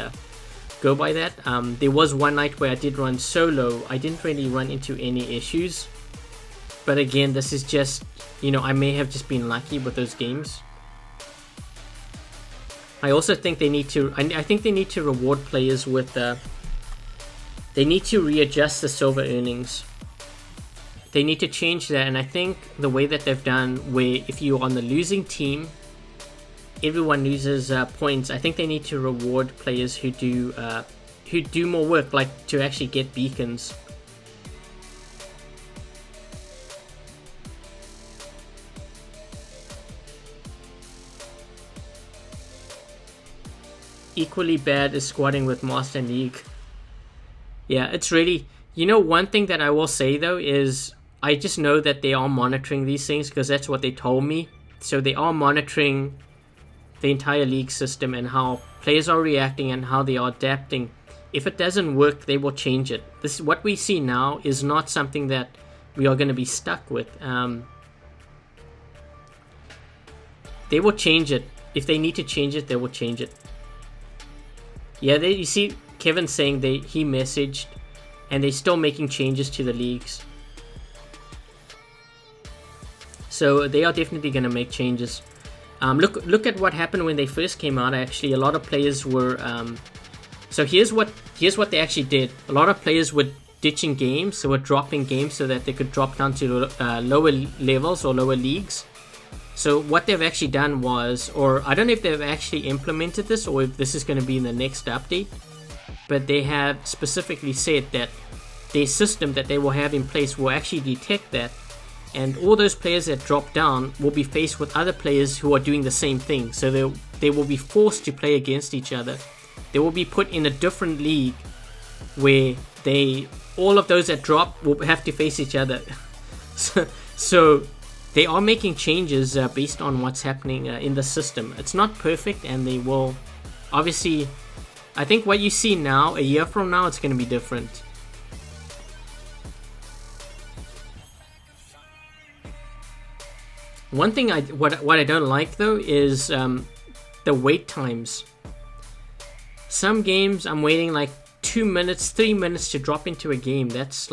go by that. There was one night where I did run solo. I didn't really run into any issues. But again, this is just, you know, I may have just been lucky with those games. I also think they need to, I think they need to reward players with, they need to readjust the silver earnings. They need to change that, and I think the way that they've done, where if you're on the losing team, everyone loses points. I think they need to reward players who do more work, like to actually get beacons. Equally bad is squatting with Master League. Yeah, it's really, you know, one thing that I will say though is I just know that they are monitoring these things, because that's what they told me. So they are monitoring the entire league system and how players are reacting and how they are adapting. If it doesn't work, they will change it. This, what we see now, is not something that we are going to be stuck with. They will change it. If they need to change it, they will change it. Yeah, you see Kevin saying he messaged and they're still making changes to the leagues. So they are definitely going to make changes. Look at what happened when they first came out. Actually, a lot of players were. So here's what they actually did. A lot of players were ditching games, so were dropping games so that they could drop down to lower levels or lower leagues. So what they've actually done was, or I don't know if they've actually implemented this or if this is going to be in the next update, but they have specifically said that their system that they will have in place will actually detect that, and all those players that drop down will be faced with other players who are doing the same thing. So they will be forced to play against each other. They will be put in a different league where all of those that drop will have to face each other. So they are making changes based on what's happening in the system. It's not perfect, and they will obviously, I think what you see now, a year from now, it's going to be different. One thing what I don't like though is the wait times. Some games I'm waiting like 2 minutes, 3 minutes to drop into a game. That's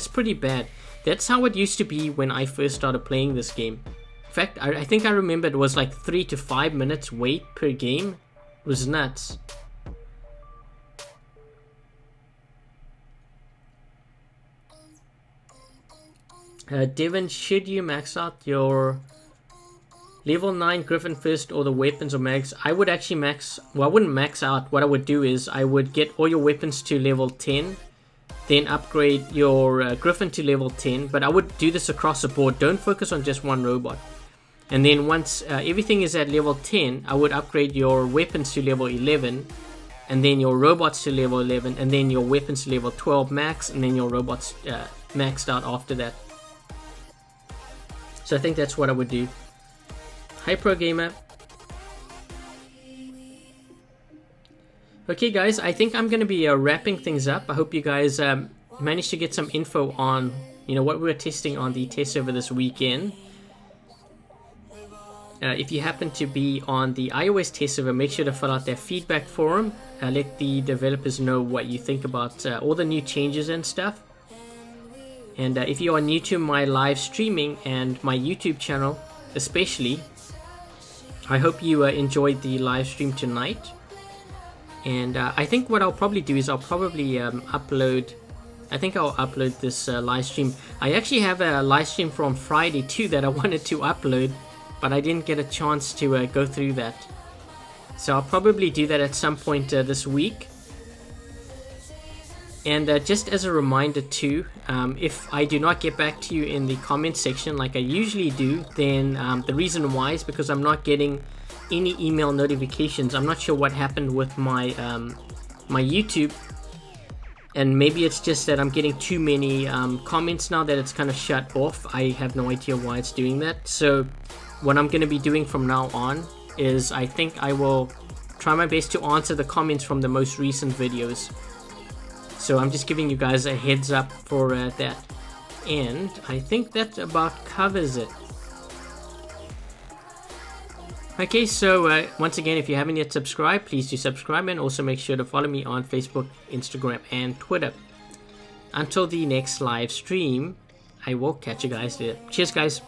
pretty bad. That's how it used to be when I first started playing this game. In fact, I think I remember it was like 3 to 5 minutes wait per game. It was nuts. Devin, should you max out your level 9 Griffin Fist or the weapons or mags? I would actually I wouldn't max out. What I would do is I would get all your weapons to level 10, then upgrade your Griffin to level 10, but I would do this across the board. Don't focus on just one robot. And then once everything is at level 10, I would upgrade your weapons to level 11, and then your robots to level 11, and then your weapons to level 12 max, and then your robots maxed out after that. So I think that's what I would do. Hi Pro Gamer. Okay guys, I think I'm going to be wrapping things up. I hope you guys managed to get some info on what we were testing on the test server this weekend. If you happen to be on the iOS test server, make sure to fill out their feedback forum. Let the developers know what you think about all the new changes and stuff. And if you are new to my live streaming and my YouTube channel especially, I hope you enjoyed the live stream tonight. And I think what I'll probably do is I'll probably upload this live stream. I actually have a live stream from Friday too that I wanted to upload, but I didn't get a chance to go through that. So I'll probably do that at some point this week. And just as a reminder too, if I do not get back to you in the comment section like I usually do, then the reason why is because I'm not getting any email notifications. I'm not sure what happened with my my YouTube, and maybe it's just that I'm getting too many comments now that it's kind of shut off. I have no idea why it's doing that. So what I'm going to be doing from now on is I think I will try my best to answer the comments from the most recent videos. So I'm just giving you guys a heads up for that. And I think that about covers it. Okay, so once again, if you haven't yet subscribed, please do subscribe, and also make sure to follow me on Facebook, Instagram, and Twitter. Until the next live stream, I will catch you guys there. Cheers, guys.